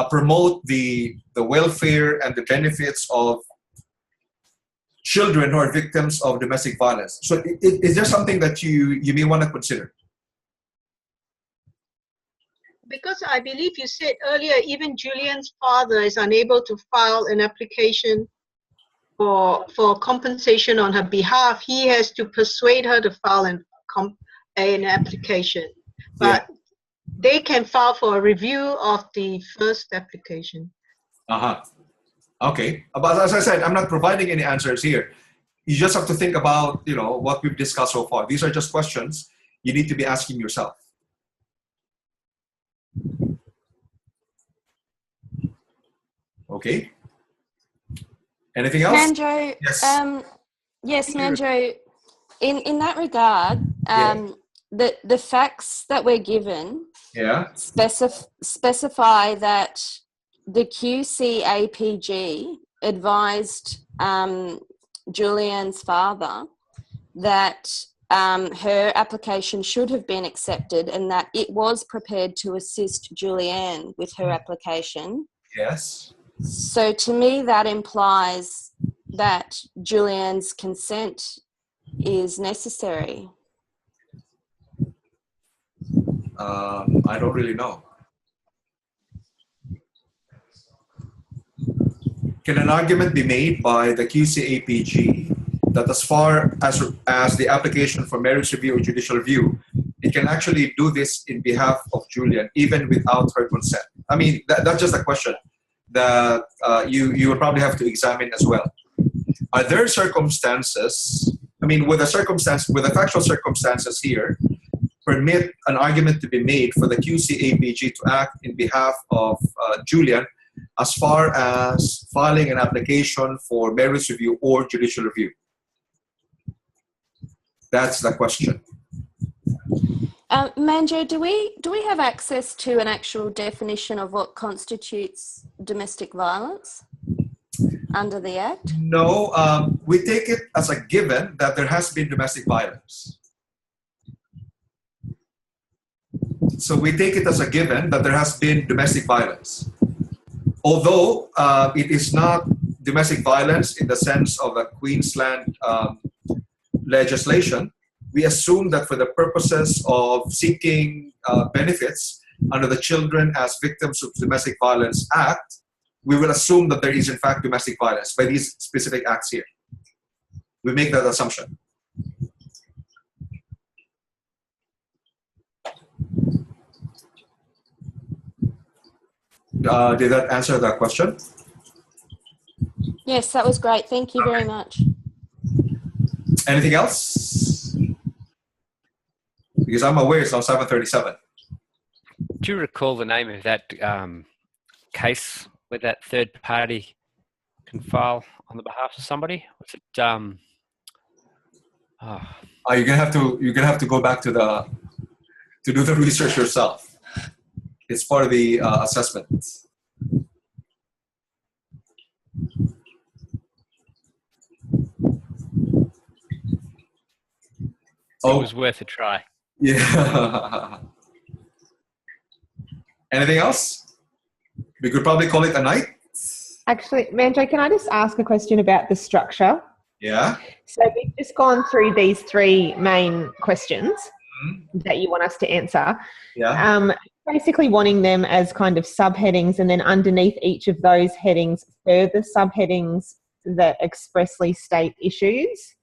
[SPEAKER 1] promote the welfare and the benefits of children who are victims of domestic violence. So is there something that you may want to consider?
[SPEAKER 4] Because I believe you said earlier, even Julian's father is unable to file an application for compensation on her behalf. He has to persuade her to file an application. But they can file for a review of the first application.
[SPEAKER 1] Okay. But as I said, I'm not providing any answers here. You just have to think about, what we've discussed so far. These are just questions you need to be asking yourself. Okay. Anything else?
[SPEAKER 3] Manjo,
[SPEAKER 1] yes.
[SPEAKER 3] Yes, Manjo. In that regard, the facts that we're given specify that the QC-APG advised Julian's father that her application should have been accepted and that it was prepared to assist Julianne with her application.
[SPEAKER 1] Yes.
[SPEAKER 3] So to me, that implies that Julianne's consent is necessary.
[SPEAKER 1] I don't really know. Can an argument be made by the QC-APG that as far as the application for merits review or judicial review, it can actually do this in behalf of Julian, even without her consent? I mean, that's just a question that you would probably have to examine as well. Are there circumstances, with the factual circumstances here, permit an argument to be made for the QC-APG to act in behalf of Julian as far as filing an application for merits review or judicial review? That's the question.
[SPEAKER 3] Manjo, do we have access to an actual definition of what constitutes domestic violence under the Act?
[SPEAKER 1] No, we take it as a given that there has been domestic violence. So we take it as a given that there has been domestic violence. Although it is not domestic violence in the sense of the Queensland legislation, we assume that for the purposes of seeking benefits under the Children as Victims of Domestic Violence Act, we will assume that there is in fact domestic violence by these specific acts here. We make that assumption. Did that answer that question?
[SPEAKER 3] Yes, that was great. Thank you very much.
[SPEAKER 1] Anything else? Because I'm aware it's now 7:37.
[SPEAKER 7] Do you recall the name of that case where that third party can file on the behalf of somebody? Was it?
[SPEAKER 1] You're gonna have to go back to do the research yourself. It's part of the assessment.
[SPEAKER 7] It was worth a try.
[SPEAKER 1] Yeah. Anything else? We could probably call it a night.
[SPEAKER 6] Actually, Manjo, can I just ask a question about the structure?
[SPEAKER 1] Yeah.
[SPEAKER 6] So we've just gone through these three main questions that you want us to answer.
[SPEAKER 1] Yeah.
[SPEAKER 6] Basically wanting them as kind of subheadings, and then underneath each of those headings, further subheadings that expressly state issues.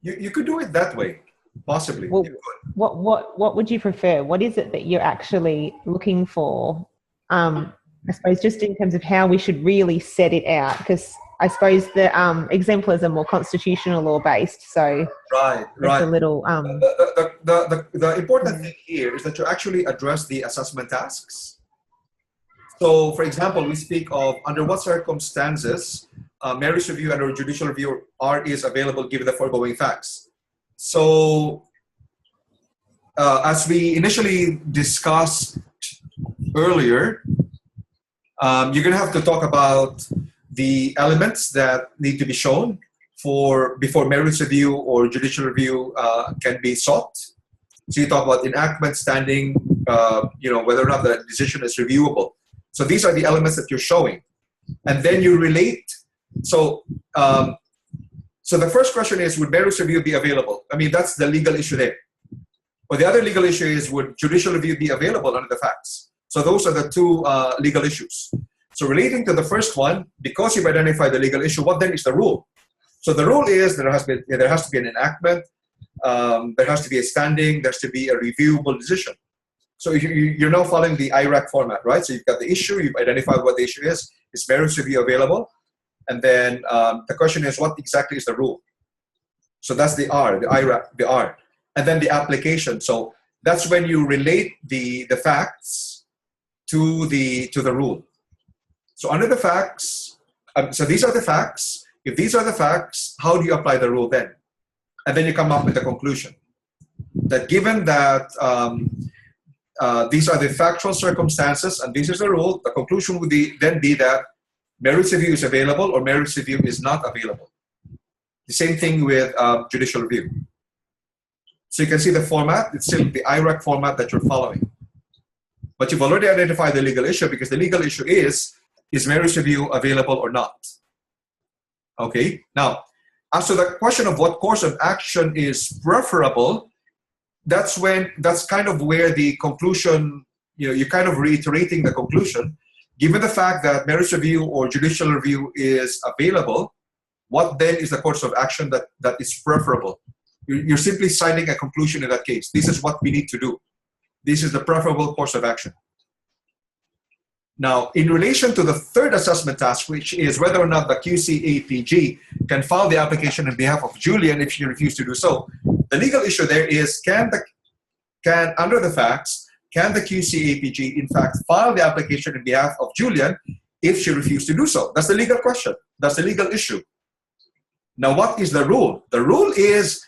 [SPEAKER 1] You could do it that way, possibly.
[SPEAKER 6] Well, what would you prefer? What is it that you're actually looking for? I suppose just in terms of how we should really set it out, because I suppose the exemplars are more constitutional law based, so
[SPEAKER 1] right.
[SPEAKER 6] a little.
[SPEAKER 1] The important thing here is that you actually address the assessment tasks. So, for example, we speak of under what circumstances merits review and or judicial review is available given the foregoing facts. So, as we initially discussed earlier, you're going to have to talk about the elements that need to be shown before merits review or judicial review can be sought. So you talk about enactment, standing, whether or not the decision is reviewable. So these are the elements that you're showing, and then you relate. So the first question is, would merits review be available? I mean, that's the legal issue there. Or the other legal issue is, would judicial review be available under the facts? So those are the two legal issues. So relating to the first one, because you've identified the legal issue, what then is the rule? So the rule is there has to be an enactment, there has to be a standing, there has to be a reviewable decision. So you're now following the IRAC format, right? So you've got the issue, you've identified what the issue is merits review available? And then the question is, what exactly is the rule? So that's the R, the IRAC, the R. And then the application. So that's when you relate the facts to the rule. So under the facts, so these are the facts. If these are the facts, how do you apply the rule then? And then you come up with the conclusion that given that these are the factual circumstances and this is the rule, the conclusion would then be that merits review is available or merits review is not available. The same thing with judicial review. So you can see the format, it's still the IRAC format that you're following. But you've already identified the legal issue because the legal issue is merits review available or not? Okay, now, as to the question of what course of action is preferable, that's kind of where the conclusion, you're kind of reiterating the conclusion. Given the fact that merits review or judicial review is available, what then is the course of action that is preferable? You're simply citing a conclusion in that case. This is what we need to do. This is the preferable course of action. Now, in relation to the third assessment task, which is whether or not the QCAPG can file the application on behalf of Julian if she refused to do so, the legal issue there is, under the facts, can the QCAPG in fact file the application on behalf of Julian if she refused to do so? That's the legal question. That's the legal issue. Now, what is the rule? The rule is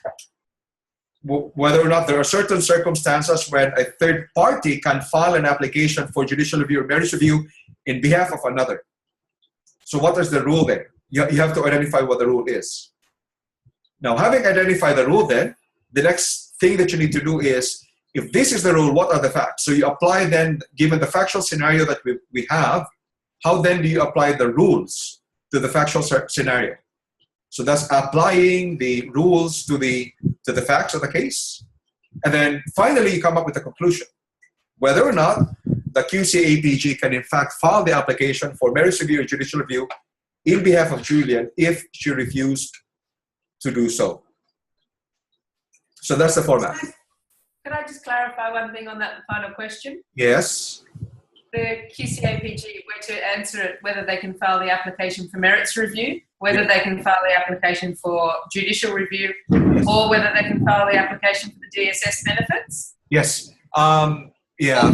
[SPEAKER 1] whether or not there are certain circumstances when a third party can file an application for judicial review or merits review in behalf of another. So what is the rule then? You have to identify what the rule is. Now, having identified the rule then, the next thing that you need to do is, if this is the rule, what are the facts? So you apply then, given the factual scenario that we have, how then do you apply the rules to the factual scenario? So that's applying the rules to the facts of the case. And then finally, you come up with a conclusion, whether or not the QCAPG can in fact file the application for merits review or judicial review in behalf of Julian if she refused to do so. So that's the format.
[SPEAKER 8] Can I just clarify one thing on that final question?
[SPEAKER 1] Yes.
[SPEAKER 8] The QCAPG, were to answer it, whether they can file the application for merits review, whether they can file the application for judicial review, or whether they can file the application for the DSS benefits?
[SPEAKER 1] Yes. Yeah.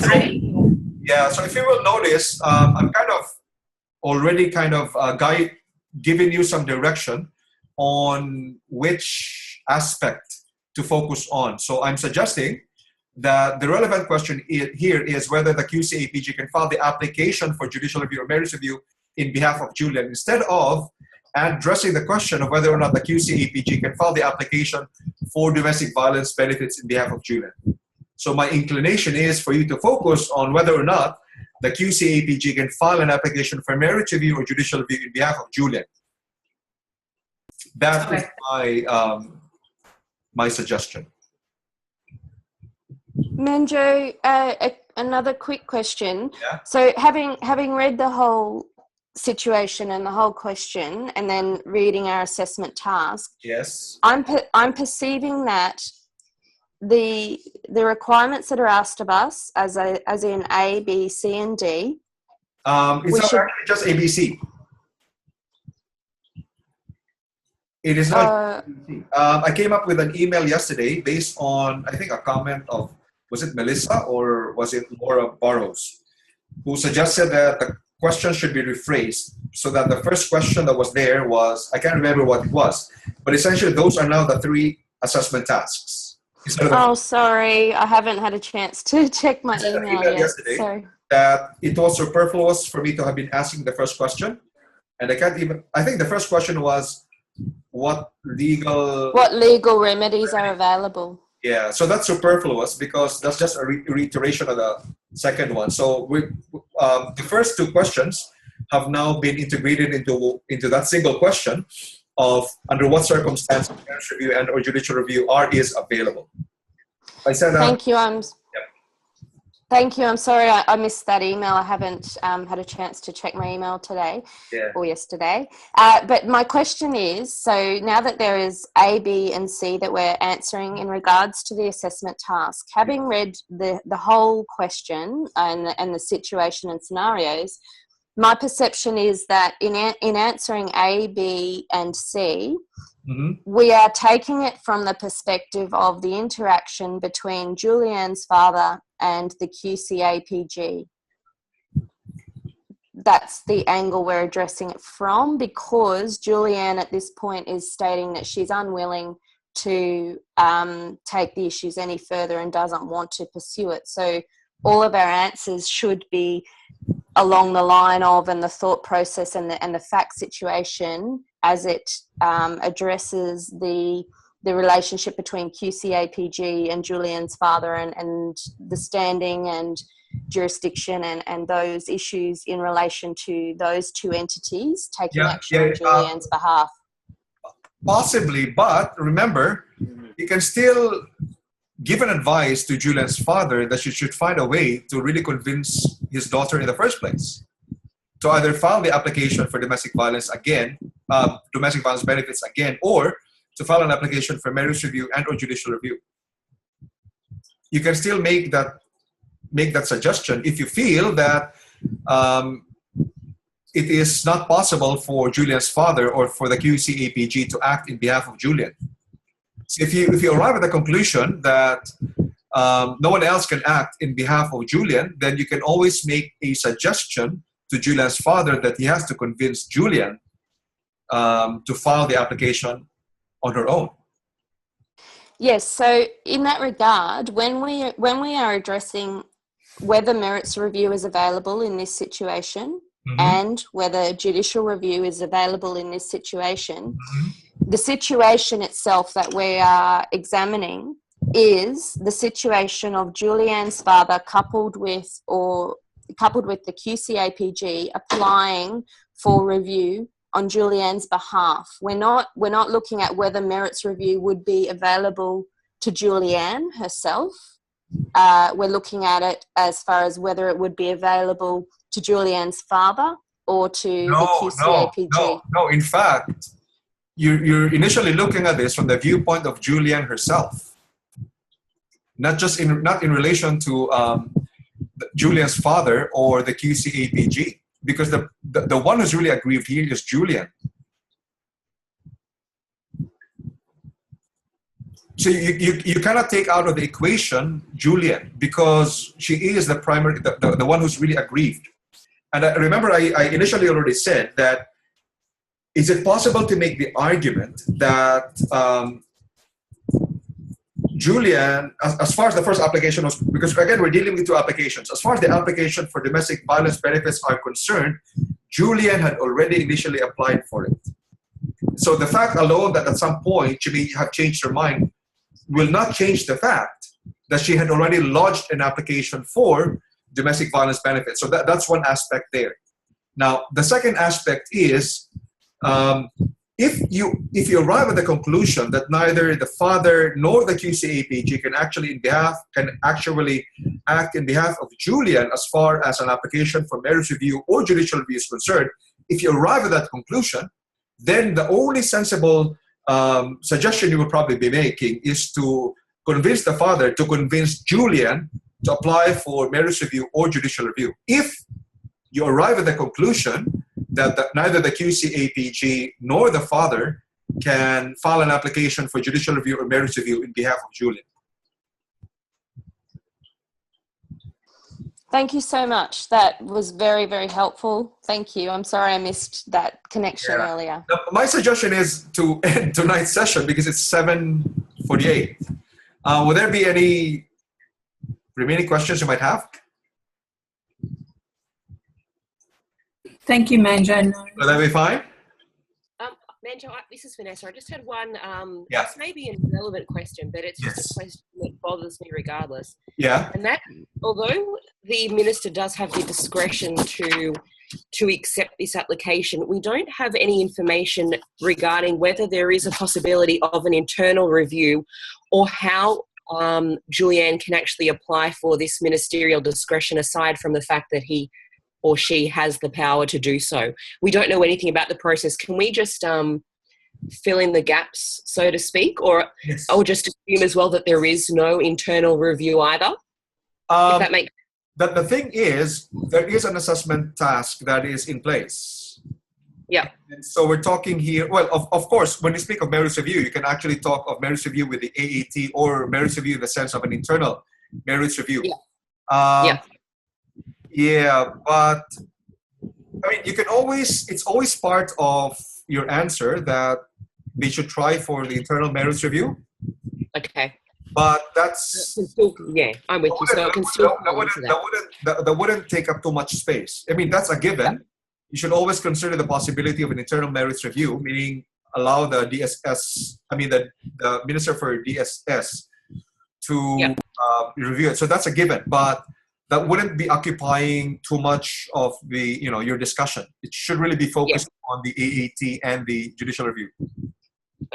[SPEAKER 1] So if you will notice, I'm kind of already giving you some direction on which aspect to focus on. So I'm suggesting that the relevant question here is whether the QCAPG can file the application for judicial review or merits review in behalf of Julian, instead of addressing the question of whether or not the QCAPG can file the application for domestic violence benefits in behalf of Julian. So my inclination is for you to focus on whether or not the QCAPG can file an application for merits review or judicial review in behalf of Julian. That is my suggestion.
[SPEAKER 3] Manjo, another quick question.
[SPEAKER 1] Yeah.
[SPEAKER 3] So having read the whole situation and the whole question, and then reading our assessment task,
[SPEAKER 1] yes,
[SPEAKER 3] I'm perceiving that the requirements that are asked of us, as in A, B, C, and D.
[SPEAKER 1] It's not actually just ABC. It is not. I came up with an email yesterday based on, I think, a comment of, was it Melissa or was it Laura Burrows, who suggested that the question should be rephrased so that the first question that was there was, I can't remember what it was, but essentially those are now the 3 assessment tasks.
[SPEAKER 3] Oh, sorry, I haven't had a chance to check my email yet.
[SPEAKER 1] Yesterday,
[SPEAKER 3] sorry.
[SPEAKER 1] that it was superfluous for me to have been asking the first question, and I think the first question was, what legal remedies are available? Yeah, so that's superfluous because that's just a reiteration of the second one. So the first 2 questions have now been integrated into that single question of under what circumstances merits review and or judicial review is available. I said
[SPEAKER 3] thank you. Thank you. I'm sorry I missed that email. I haven't had a chance to check my email today or yesterday. But my question is, so now that there is A, B, and C that we're answering in regards to the assessment task, having read the whole question and the situation and scenarios, my perception is that in answering A, B, and C, we are taking it from the perspective of the interaction between Julianne's father and the QCAPG. That's the angle we're addressing it from, because Julianne at this point is stating that she's unwilling to take the issues any further and doesn't want to pursue it. So all of our answers should be along the line of, and the thought process and the fact situation as it addresses the relationship between QCAPG and Julianne's father and the standing and jurisdiction and those issues in relation to those 2 entities taking action on Julianne's behalf.
[SPEAKER 1] Possibly, but remember, you can still give an advice to Julianne's father that she should find a way to really convince his daughter in the first place to either file the application for domestic violence benefits again, or to file an application for merits review and or judicial review. You can still make that suggestion if you feel that it is not possible for Julianne's father or for the QCAPG to act in behalf of Julian. So if you arrive at the conclusion that no one else can act in behalf of Julian, then you can always make a suggestion to Julian's father that he has to convince Julian to file the application on her own.
[SPEAKER 3] Yes, so in that regard, when we are addressing whether merits review is available in this situation and whether judicial review is available in this situation, the situation itself that we are examining is the situation of Julianne's father coupled with the QCAPG applying for review on Julianne's behalf. We're not looking at whether merits review would be available to Julianne herself. We're looking at it as far as whether it would be available to Julianne's father or to the QCAPG.
[SPEAKER 1] No. In fact, you're initially looking at this from the viewpoint of Julianne herself, not in relation to Julianne's father or the QCAPG. Because the one who's really aggrieved here is Julianne. So you cannot take out of the equation Julianne because she is the primary, the one who's really aggrieved. And remember, I initially already said that, is it possible to make the argument that Julianne, as far as the first application was, because again, we're dealing with two applications. As far as the application for domestic violence benefits are concerned, Julianne had already initially applied for it. So the fact alone that at some point she may have changed her mind will not change the fact that she had already lodged an application for domestic violence benefits. So that's one aspect there. Now, the second aspect is, if you arrive at the conclusion that neither the father nor the QCAPG can actually act in behalf of Julianne as far as an application for merits review or judicial review is concerned, if you arrive at that conclusion, then the only sensible suggestion you will probably be making is to convince the father to convince Julianne to apply for merits review or judicial review. If you arrive at the conclusion that neither the QCAPG nor the father can file an application for judicial review or merits review in behalf of Julianne.
[SPEAKER 3] Thank you so much. That was very, very helpful. Thank you. I'm sorry I missed that connection earlier.
[SPEAKER 1] Now, my suggestion is to end tonight's session because it's 7:48. Will there be any remaining questions you might have?
[SPEAKER 2] Thank you, Manjo.
[SPEAKER 1] Will that be fine?
[SPEAKER 9] Manjo, this is Vanessa. I just had one,
[SPEAKER 1] Yeah.
[SPEAKER 9] this may be an irrelevant question, but it's just
[SPEAKER 1] Yes.
[SPEAKER 9] a question that bothers me regardless.
[SPEAKER 1] Yeah.
[SPEAKER 9] And that, although the minister does have the discretion to accept this application, we don't have any information regarding whether there is a possibility of an internal review or how Julianne can actually apply for this ministerial discretion aside from the fact that he or she has the power to do so. We don't know anything about the process. Can we just fill in the gaps, so to speak, or
[SPEAKER 1] Yes.
[SPEAKER 9] just assume as well that there is no internal review either? If that makes
[SPEAKER 1] The thing is, there is an assessment task that is in place.
[SPEAKER 9] Yeah.
[SPEAKER 1] And so we're talking here, well, of course, when you speak of merits review, you can actually talk of merits review with the AAT or merits review in the sense of an internal merits review.
[SPEAKER 9] Yeah.
[SPEAKER 1] Yeah, but I mean, it's always part of your answer that they should try for the internal merits review.
[SPEAKER 9] Okay.
[SPEAKER 1] But that's
[SPEAKER 9] Yeah, I'm with you. So it can still
[SPEAKER 1] that wouldn't take up too much space. I mean, that's a given. You should always consider the possibility of an internal merits review, meaning allow the DSS, the Minister for DSS to review it. So that's a given, but that wouldn't be occupying too much of the, your discussion. It should really be focused on the AAT and the judicial review.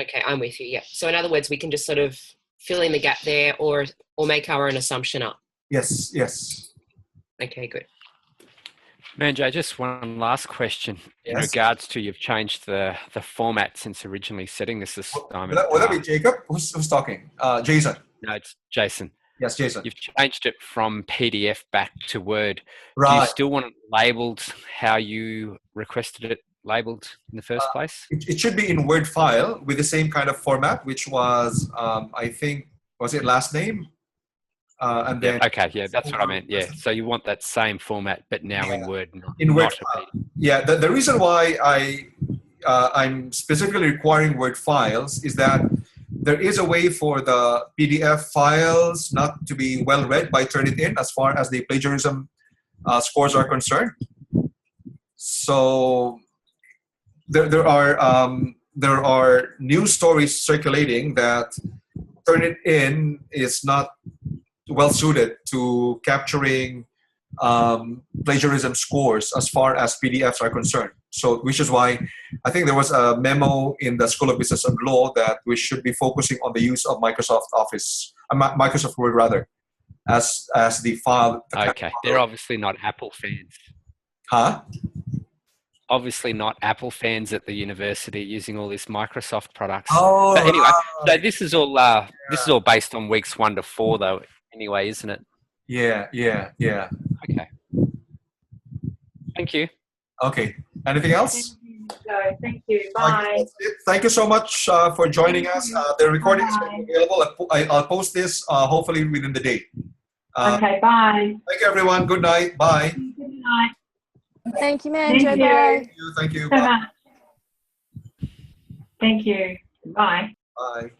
[SPEAKER 9] Okay, I'm with you. Yeah. So in other words, we can just sort of fill in the gap there, or make our own assumption up.
[SPEAKER 1] Yes. Yes.
[SPEAKER 9] Okay, good.
[SPEAKER 7] Manjo, just one last question in regards to you've changed the format since originally setting this assignment.
[SPEAKER 1] Will that be Jacob? Who's talking? Jason.
[SPEAKER 7] No, it's Jason.
[SPEAKER 1] Yes, Jason.
[SPEAKER 7] You've changed it from PDF back to Word.
[SPEAKER 1] Right.
[SPEAKER 7] Do you still want it labelled how you requested it labelled in the first place?
[SPEAKER 1] It should be in Word file with the same kind of format, which was, I think, was it last name? And then
[SPEAKER 7] that's what I meant. Yeah, so you want that same format, but now in Word,
[SPEAKER 1] in Word
[SPEAKER 7] not
[SPEAKER 1] file. Yeah, the reason why I'm specifically requiring Word files is that there is a way for the PDF files not to be well read by Turnitin as far as the plagiarism scores are concerned. So there are news stories circulating that Turnitin is not well suited to capturing plagiarism scores as far as PDFs are concerned. So, which is why I think there was a memo in the School of Business and Law that we should be focusing on the use of Microsoft Office, Microsoft Word rather, as the file.
[SPEAKER 7] Okay, they're obviously not Apple fans.
[SPEAKER 1] Huh?
[SPEAKER 7] Obviously not Apple fans at the university using all these Microsoft products.
[SPEAKER 1] Oh,
[SPEAKER 7] but anyway, so this is all based on weeks 1 to 4 though. Anyway, isn't it?
[SPEAKER 1] Yeah.
[SPEAKER 7] Okay. Thank you.
[SPEAKER 1] Okay. Anything else?
[SPEAKER 10] Thank you. Bye.
[SPEAKER 1] Thank you so much for joining us. The recording is available. I'll post this hopefully within the day.
[SPEAKER 10] Okay, bye.
[SPEAKER 1] Thank you, everyone. Good night. Bye.
[SPEAKER 10] Good night.
[SPEAKER 3] Thank you, Manjo.
[SPEAKER 10] Thank you.
[SPEAKER 3] Bye.
[SPEAKER 1] Thank you.
[SPEAKER 10] So
[SPEAKER 1] Bye.
[SPEAKER 10] much. Thank you. Bye.
[SPEAKER 1] Bye.